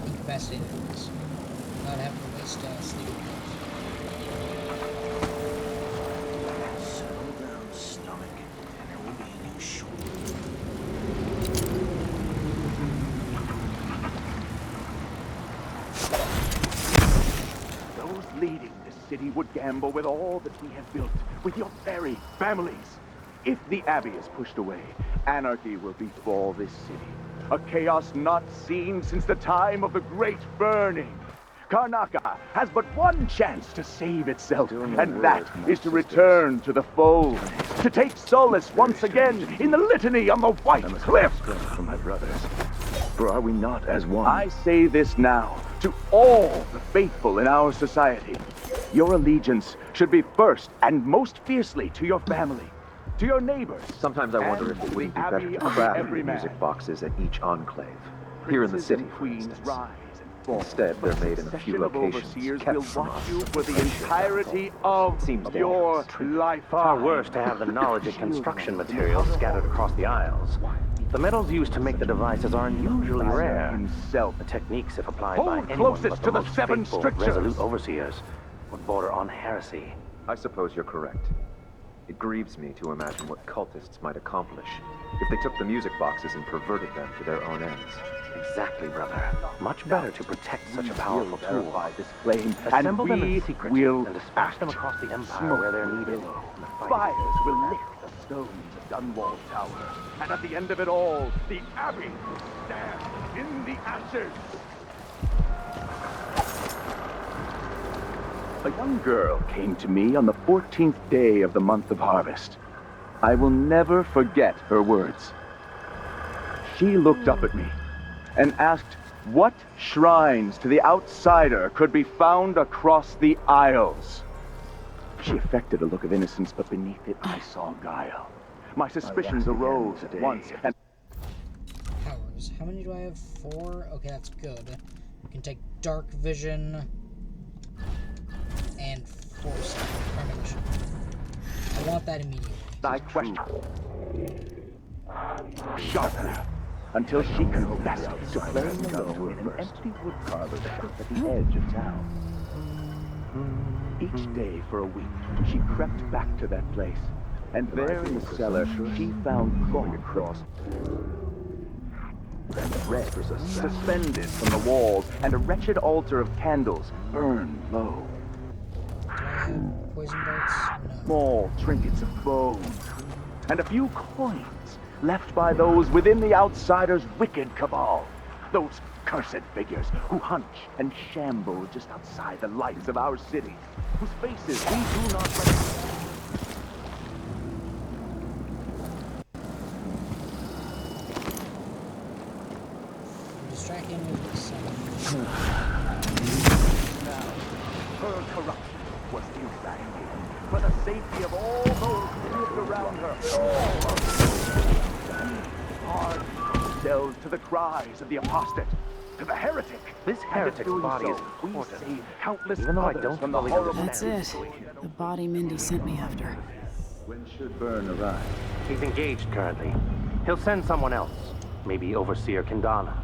incapacitated enemies. Not having to waste sleeping pills. Settle down, stomach, and there will be a new shore. Those leading this city would gamble with all that we have built, with your very families. If the Abbey is pushed away, anarchy will befall this city. A chaos not seen since the time of the Great Burning. Karnaca has but one chance to save itself, and that is to return to the fold, to take solace once again in the litany on the White Cliff. From my brothers, for are we not as one? I say this now to all the faithful in our society. Your allegiance should be first and most fiercely to your family, to your neighbors. Sometimes I wonder if it wouldn't be better to craft music boxes at each enclave. Here in the city, for instance. Instead, they're made in a few locations, kept from us. For the entirety of your life. Far worse to have the knowledge of construction materials scattered across the aisles. The metals used to make the devices are unusually rare. The techniques, if applied by anyone but the most faithful, resolute overseers, would border on heresy. I suppose you're correct. It grieves me to imagine what cultists might accomplish if they took the music boxes and perverted them to their own ends. Exactly, brother. Much better to protect such a powerful tool. This flame, Assemble them and we in secret will and disperse them across the Empire where they're needed. Fires will lick the stones of Dunwall Tower, and at the end of it all, the Abbey will stand in the ashes. A young girl came to me on the 14th day of the month of harvest. I will never forget her words. She looked up at me and asked what shrines to the outsider could be found across the Isles. She affected a look of innocence, but beneath it I saw guile. My suspicions arose at once, and... Powers. How many do I have? 4? Okay, that's good. We can take Dark Vision and Foresight. Premonition. I want that immediately. Thy question. Sharply, until she confessed to playing alone in an empty wood parlor at the edge of town. Each day for a week, she crept back to that place, and there in the cellar, she found going across red suspended from the walls, and a wretched altar of candles burned low. Poison darts? No. Small trinkets of bone, and a few coins left by those within the outsider's wicked cabal. Those cursed figures who hunch and shamble just outside the lights of our city, whose faces we do not recognize. Her corruption was eradicated for the safety of all those who lived around her. All of them hardened themselves to the cries of the apostate, to the heretic. This heretic's body is important, we saved countless even though I others don't from the fully horrible That's it. The body Mindy sent me after. When should Byrne arrive? He's engaged currently. He'll send someone else. Maybe Overseer Kendana.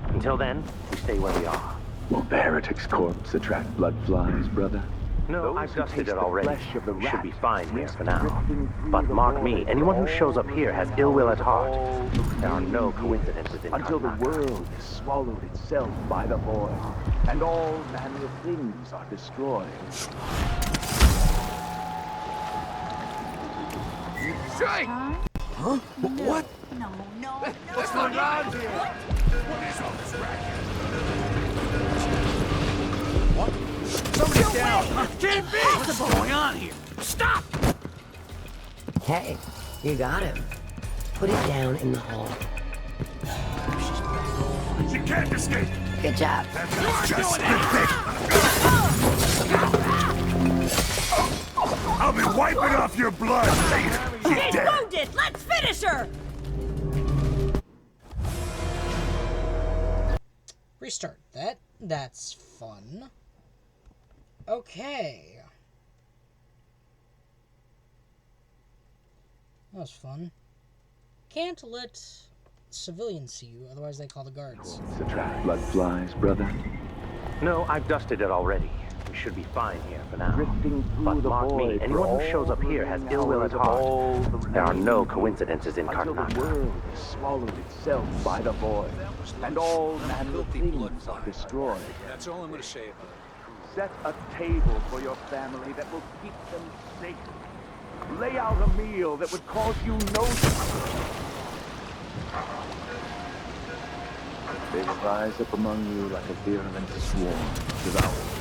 Until then, we stay where we are. Will the heretic's corpse attract blood flies, brother? No, Those I've who dusted taste it the already. flesh of the We should rat be fine here for now. drifting through But the mark me, void anyone who for shows up all here has the ill will at heart. all the There are no remaining coincidences in until the Karnataka. world is swallowed itself by the void, and all manner of things are destroyed. Strike! Huh? What? No. What's going on here? What is all this racket? What? Somebody's down! Can't be! What's going on here? Stop! Hey, you got him. Put it down in the hole. She can't escape! Good job. That's just pathetic! I'll be wiping off your blood later! She's She's dead! wounded! Let's finish her! Restart that. That's fun. Okay. That was fun. Can't let civilians see you, otherwise they call the guards. Attract blood flies, brother? No, I've dusted it already. We should be fine here for now. Drifting through But the mark void me, for anyone who all shows up here has the ill will at hours of all heart. the There are no remaining coincidences in until the Karnataka. world is swallowed itself by the void, and all manner of things are destroyed. That's all I'm gonna say about it. Set a table for your family that will keep them safe. Lay out a meal that would cause you no... They will rise up among you like a virulent swarm, devouring.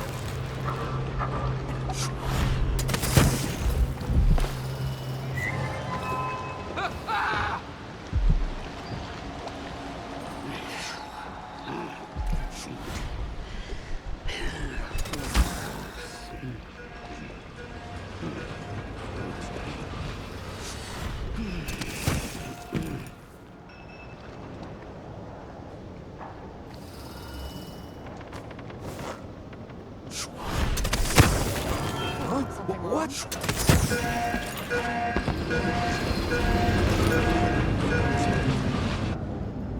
What?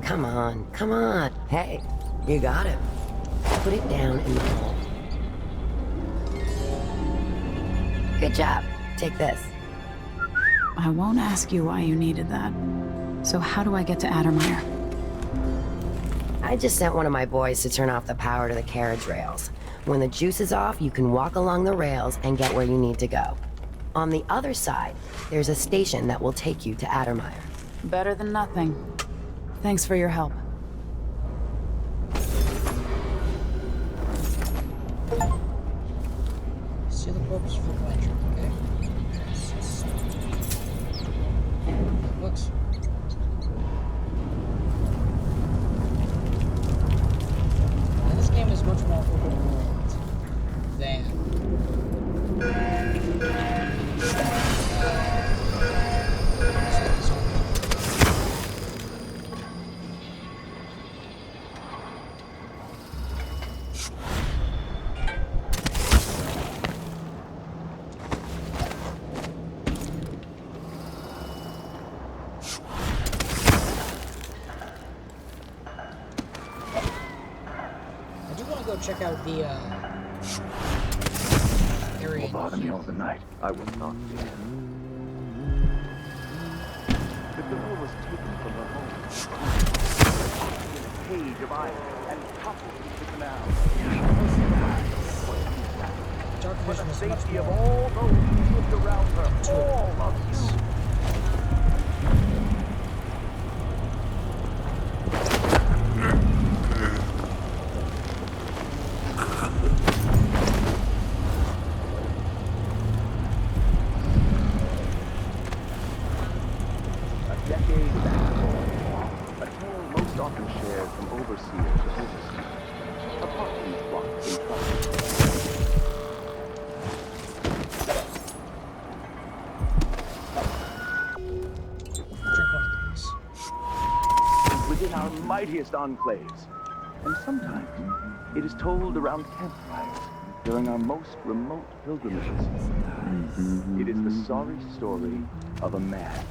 Come on, come on. Hey, you got him. Put it down in the hole. Good job. Take this. I won't ask you why you needed that. So how do I get to Addermire? I just sent one of my boys to turn off the power to the carriage rails. When the juice is off, you can walk along the rails and get where you need to go. On the other side, there's a station that will take you to Addermire. Better than nothing. Thanks for your help. See the corpse for pleasure, okay? That looks. Now, this game is much more open world than check out the area. Will bother me all the night. I will not fear. The girl was taken from her home in a cage of iron and toppled into the canal. For the safety of all those who lived around her, all of you. mightiest enclaves. And sometimes it is told around campfires during our most remote pilgrimages. It is the sorry story of a man.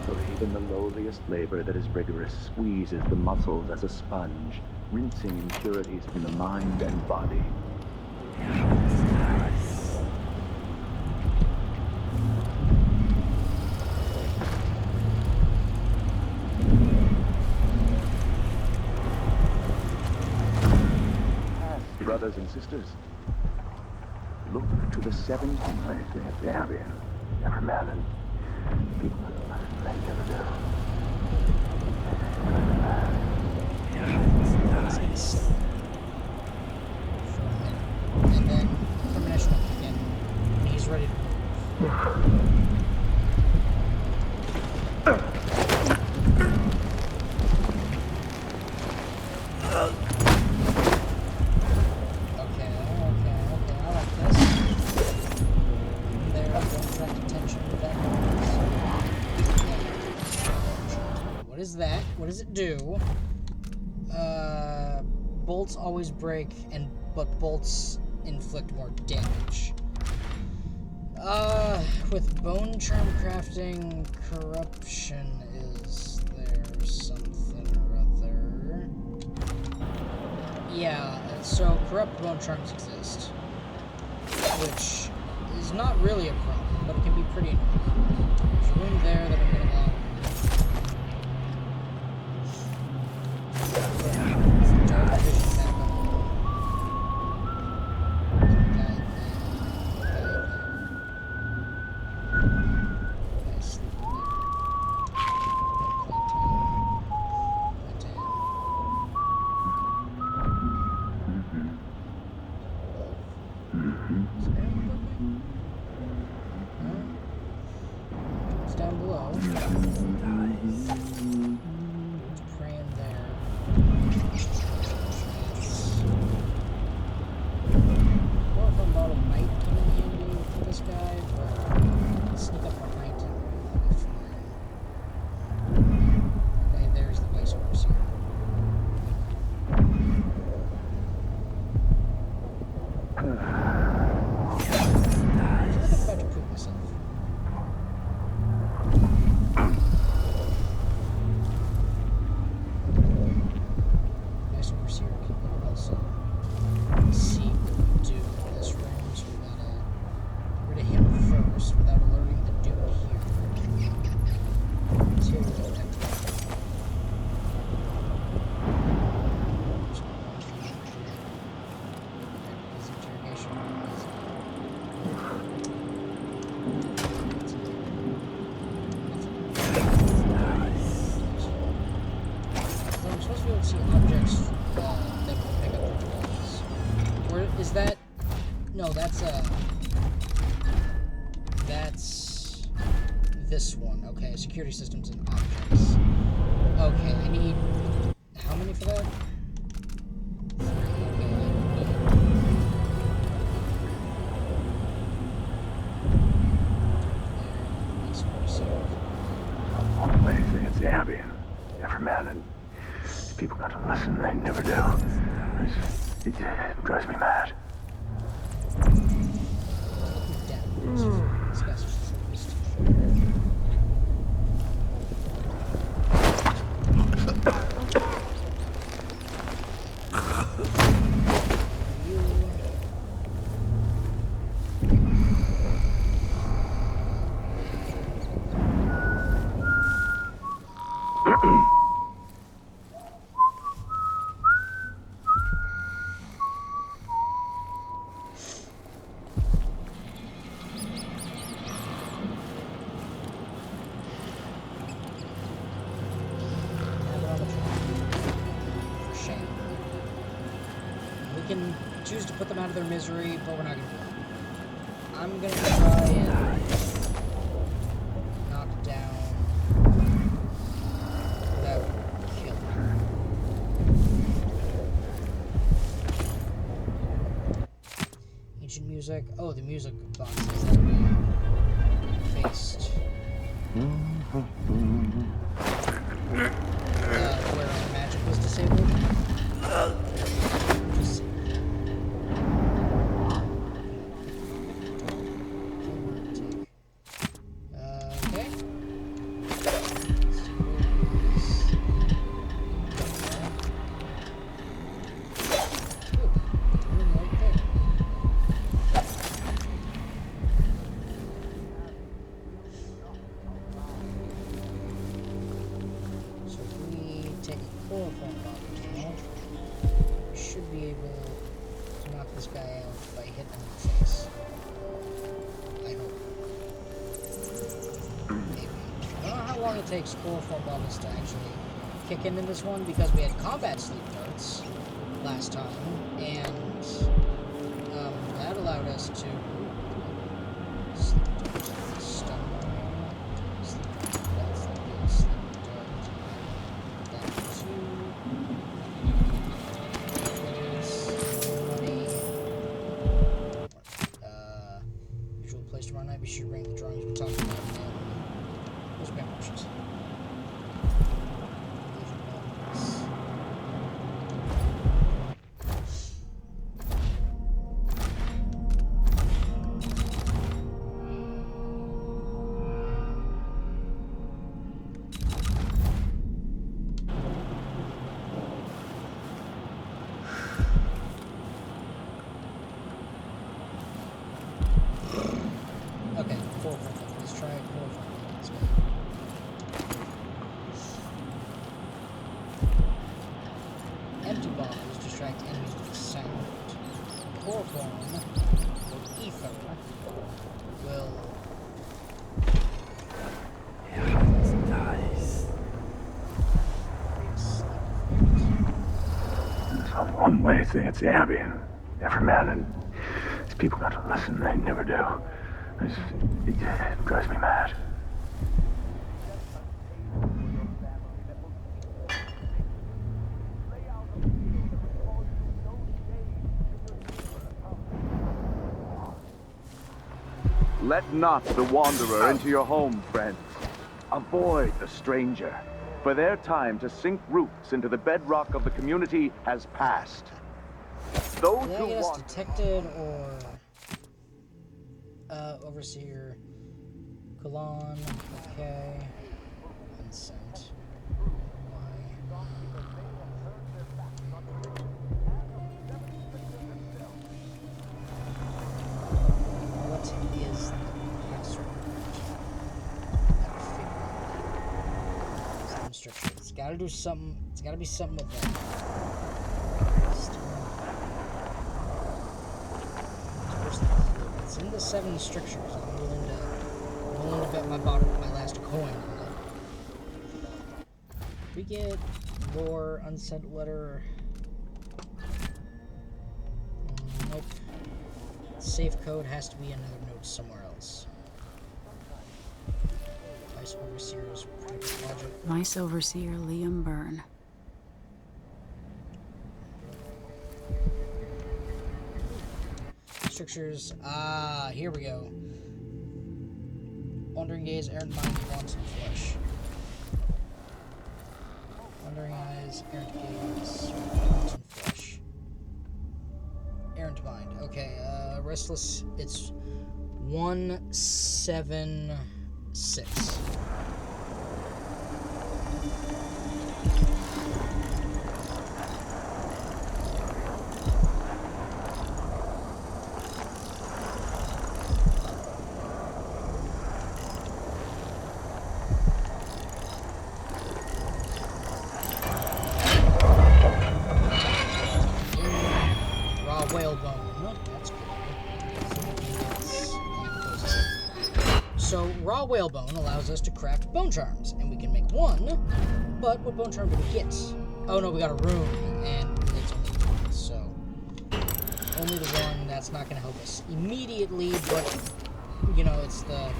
For even the lowliest labor that is rigorous squeezes the muscles as a sponge, rinsing impurities from the mind and body. Brothers and sisters, look to the seven places of the Abbey. Never melon. People like never do. And then premonition again when he's ready to move. What does it do? Bolts always break, but bolts inflict more damage. With bone charm crafting, corruption is there something or other? Yeah, so corrupt bone charms exist, which is not really a problem, but it can be pretty annoying. There's a room there that I'm going to lock. It's down below. Let's pray in there. Or if a bottle might come in handy for this guy, but sneak up behind him. Okay, there's the place over here. I'm about to poop myself. Nice overseer can also see what we do in this room, so we gotta get rid of him first without alerting the dude here. Let's hear what we have to do. His interrogation room is I'm supposed to be able to see objects that will pick up the walls. Or is that? No, that's this one. Okay, security systems and objects. Okay, I need how many for that? 3. Okay, It's the Abbey. Never melon. People got to listen, they never do. It drives me mad. Choose to put them out of their misery, but we're not going to do it. I'm going to try and knock down that killer. Ancient music. Oh, the music boxes that we faced. Where our magic was disabled. Just okay. So if we take a chloroform bottle now, we should be able to knock this guy out by hitting him in the face. I hope. Maybe. I don't know how long it takes chloroform bottles to actually kick in this one, because we had combat sleep darts last time, and that allowed us to sleep dart, stun sleep dart, that's the good sleep dart, that two, money, usual place tomorrow night. Be sure to bring the drawings we talked about, and those paintbrushes. Okay, chloroform. Let's try chloroform. Let's go. Empty bombs distract enemies with sound. Chloroform, or ether, will... Some one way thing at the Abbey, and every man and these people got to listen. They never do. It drives me mad. Let not the wanderer into your home, friends. Avoid the stranger, for their time to sink roots into the bedrock of the community has passed. Those Did I who get us want... detected, or overseer Kalan? Okay, unsent. What is the password? Seven structure. It's got to do something. It's got to be something with that. It's in the 7 strictures. I'm willing to bet my last coin on it. We get lore, unsent letter. Nope. Safe code has to be another note somewhere else. Vice Overseer's project. Vice Overseer Liam Byrne. Strictures. Ah, here we go. Wandering gaze, errant mind, wants and flesh. Wandering eyes, errant gaze, wants and flesh. Errant mind. Okay, restless. It's 176. So, raw whalebone allows us to craft bone charms, and we can make one, but what bone charm do we get? Oh no, we got a rune, and it's only one, so only the one. That's not going to help us immediately, but, you know, it's the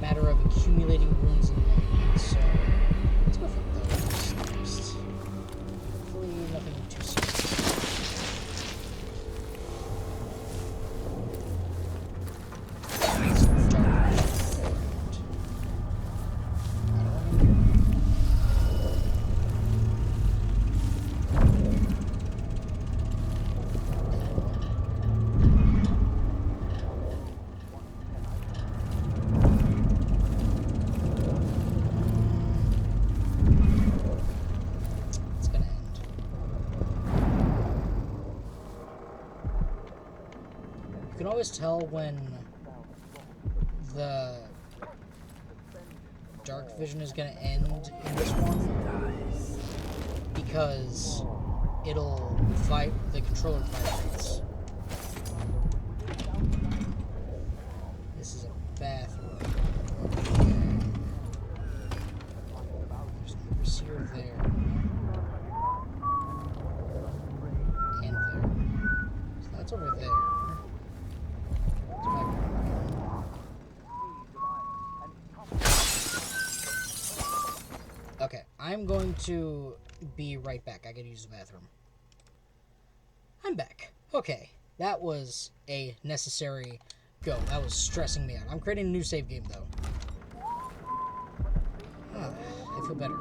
matter of accumulating runes in land, so let's go for those next. Hopefully nothing too serious. always tell when the dark vision is going to end in this one, because it'll the controller vibrates. This is a bathroom. There's a receiver there. And there. So that's over there. Okay, I'm going to be right back. I gotta use the bathroom. I'm back. Okay, that was a necessary go. That was stressing me out. I'm creating a new save game, though. I feel better.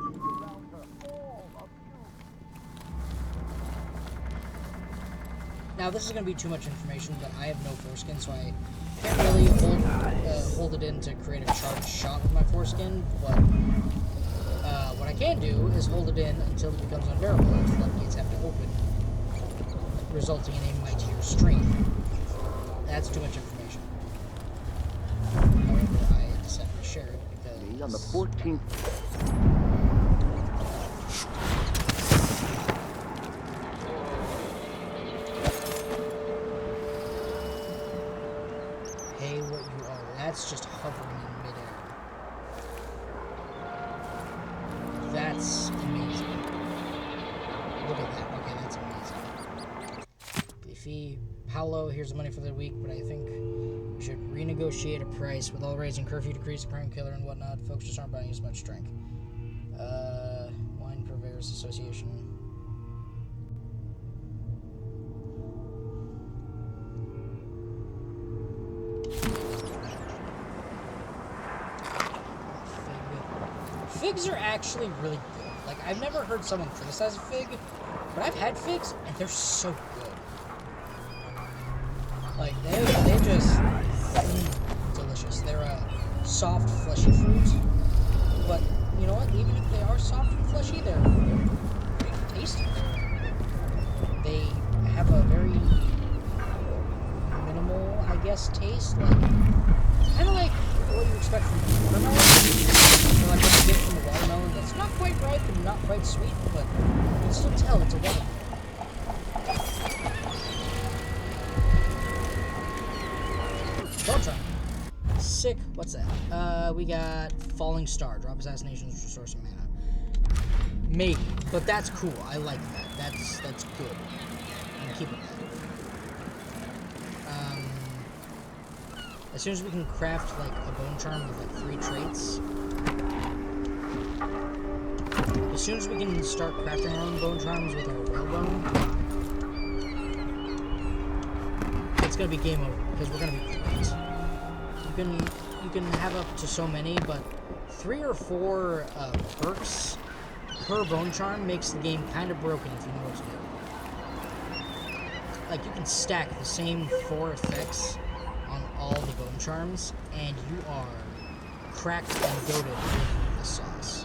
Now, this is going to be too much information, but I have no foreskin, so I can't really hold it in to create a charged shot with my foreskin, but what I can do is hold it in until it becomes unbearable and the floodgates have to open, resulting in a mightier stream. That's too much information. However, I decided to share it because... On the 14th... Hey, what you are. That's just hovering in midair. That's amazing. Look at that. Okay, that's amazing. Leafy, Paolo, here's the money for the week, but I think we should renegotiate a price. With all raising curfew, decrease the crime killer and whatnot, folks just aren't buying as much drink. Wine Purveyors Association. Figs are actually really good. Like, I've never heard someone criticize a fig, but I've had figs, and they're so good. Like, they just... delicious. They're a soft, fleshy fruit, but, you know what? Even if they are soft and fleshy, they're pretty tasty. They have a very minimal, I guess, taste. Like, kind of like what you expect from watermelon. Or like what you get from a watermelon that's not quite ripe and not quite sweet, but you can still tell it's a watermelon. Bone sick. What's that? We got Falling Star. Drop assassinations, restore some mana. Maybe, but that's cool. I like that. That's good. I'm keeping that. As soon as we can craft like a bone charm with like 3 traits. As soon as we can start crafting our own bone charms with our whalebone, it's gonna be game over because we're gonna be great. You can have up to so many, but 3 or 4 perks per bone charm makes the game kind of broken if you know what to do. Like, you can stack the same 4 effects on all the bone charms, and you are cracked and goated with the sauce.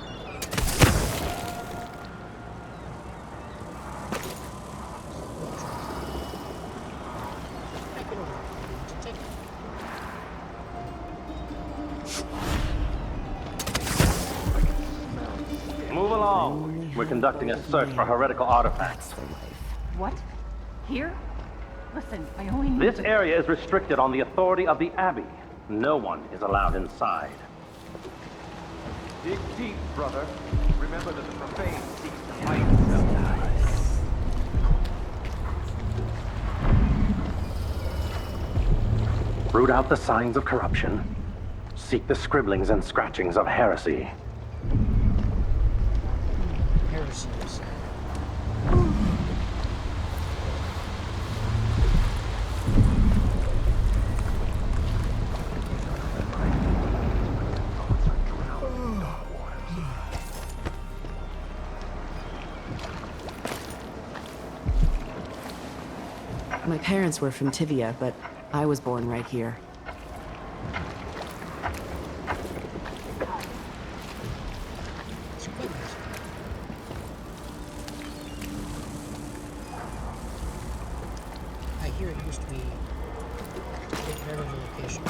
Move along. We're conducting a search for heretical artifacts. What? Here? Listen, I only need This area is restricted on the authority of the Abbey. No one is allowed inside. Dig deep, brother. Remember that the profane seeks to hide himself. Root out the signs of corruption. Seek the scribblings and scratchings of heresy. Heresy, you say. My parents were from Tivia, but I was born right here. I hear it used to be Whatever the location.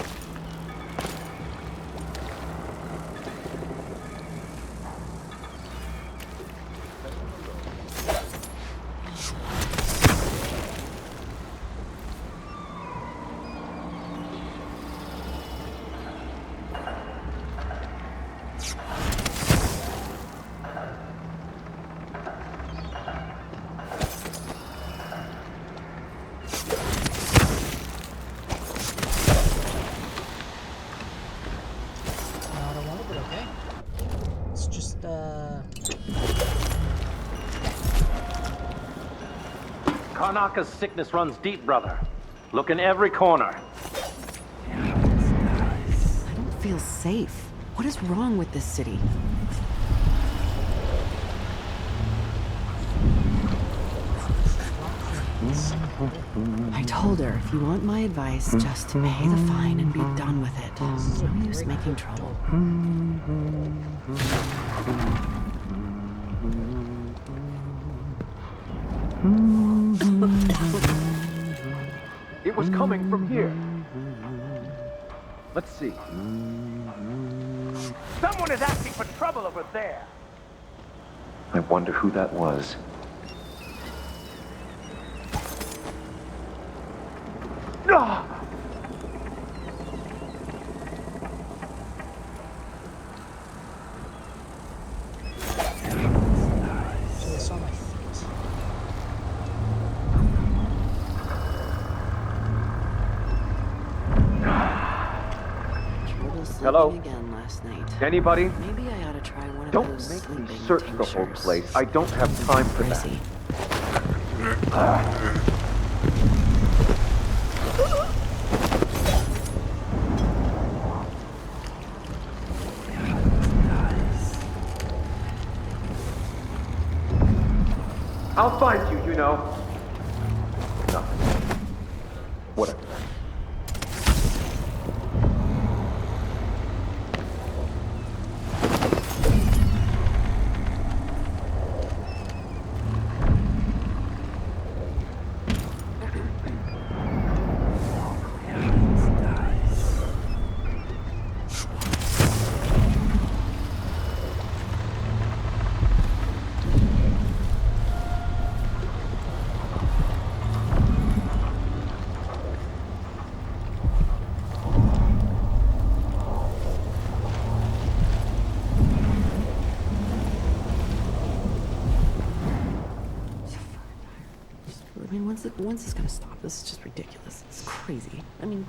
Karnaka's sickness runs deep, brother. Look in every corner. I don't feel safe. What is wrong with this city? I told her, if you want my advice, just pay the fine and be done with it. No use making trouble. It was coming from here. Let's see. Someone is asking for trouble over there. I wonder who that was. Ah! So they saw my feet. Hello? Again last night. Anybody? Maybe I ought to try one of Don't those make me sleeping search the whole tinctures. place. I don't have time for that. Prissy. I'll find you, you know. Nothing. Whatever. I mean, when's this gonna stop? This is just ridiculous. It's crazy. I mean,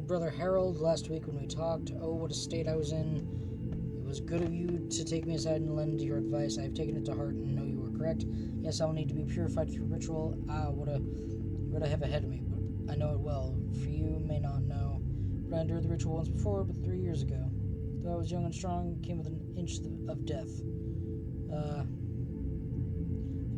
Brother Harold, last week when we talked, oh, what a state I was in. It was good of you to take me aside and lend your advice. I have taken it to heart and know you were correct. Yes, I will need to be purified through ritual. Ah, what I have ahead of me, but I know it well. For you may not know, but I endured the ritual once before, but 3 years ago. Though I was young and strong, came with an inch of death. If a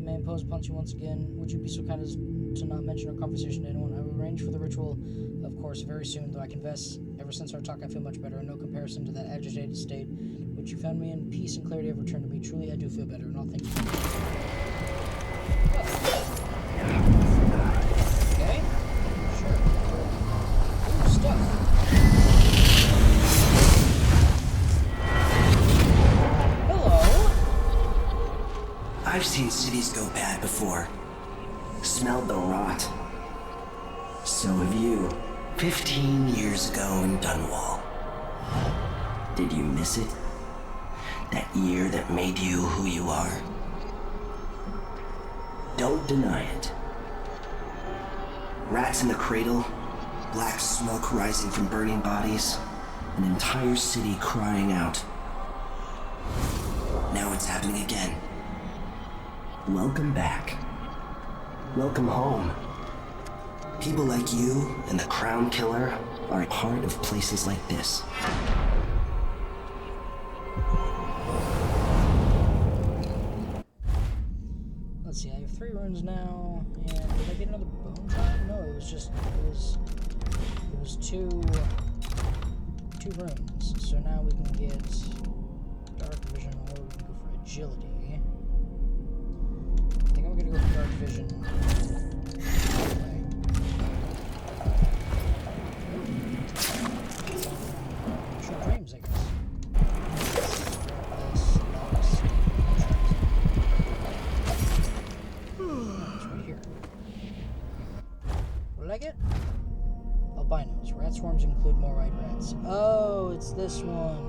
man posed upon you once again, would you be so kind as to not mention our conversation to anyone? I will arrange for the ritual, of course, very soon, though I confess, ever since our talk I feel much better, in no comparison to that agitated state which you found me in. Peace and clarity have returned to me. Truly, I do feel better, and I'll thank you. Okay. Sure. Ooh, stuff. I've seen cities go bad before. Smelled the rot. So have you. 15 years ago in Dunwall. Did you miss it? That year that made you who you are? Don't deny it. Rats in the cradle, black smoke rising from burning bodies, an entire city crying out. Now it's happening again. Welcome back. Welcome home. People like you and the Crown Killer are a part of places like this. Let's see, I have 3 runes now, and did I get another bone charm? No, it was just, it was two runes. So now we can get Dark Vision, or we can go for Agility. I think I'm gonna go for Dark Vision. Short dreams, I guess. It's right here. What did I get? Albinos. Rat swarms include more white rats. Oh, it's this one.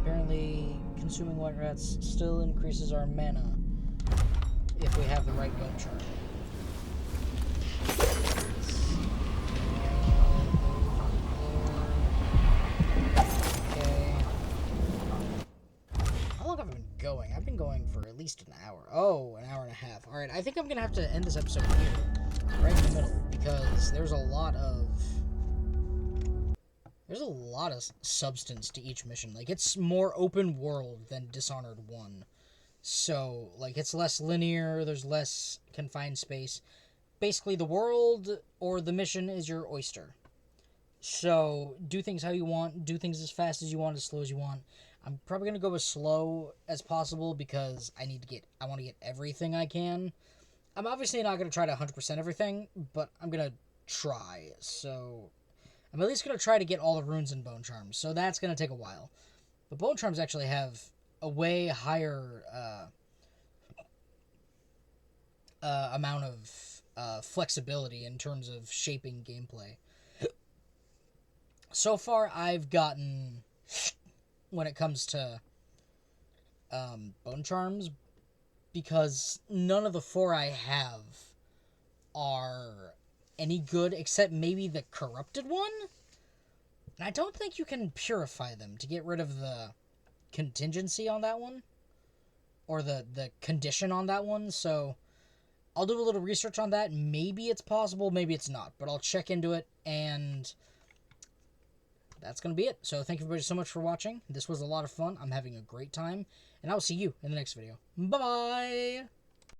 Apparently, consuming white rats still increases our mana if we have the right bone charm. Okay. How long have I been going? I've been going for at least an hour. Oh, an hour and a half. Alright, I think I'm gonna have to end this episode here, right in the middle, because there's a lot of substance to each mission. Like, it's more open world than Dishonored 1. So, like, it's less linear, there's less confined space. Basically, the world or the mission is your oyster. So, do things how you want, do things as fast as you want, as slow as you want. I'm probably going to go as slow as possible because I want to get everything I can. I'm obviously not going to try to 100% everything, but I'm going to try. So, I'm at least going to try to get all the runes and bone charms. So, that's going to take a while. But bone charms actually have a way higher amount of flexibility in terms of shaping gameplay. So far, I've gotten, when it comes to bone charms, because none of the 4 I have are any good except maybe the corrupted one. And I don't think you can purify them to get rid of the contingency on that one, or the condition on that one. So I'll do a little research on that. Maybe it's possible, maybe it's not, but I'll check into it, and that's gonna be it. So thank you everybody so much for watching. This was a lot of fun. I'm having a great time, and I'll see you in the next video. Bye bye.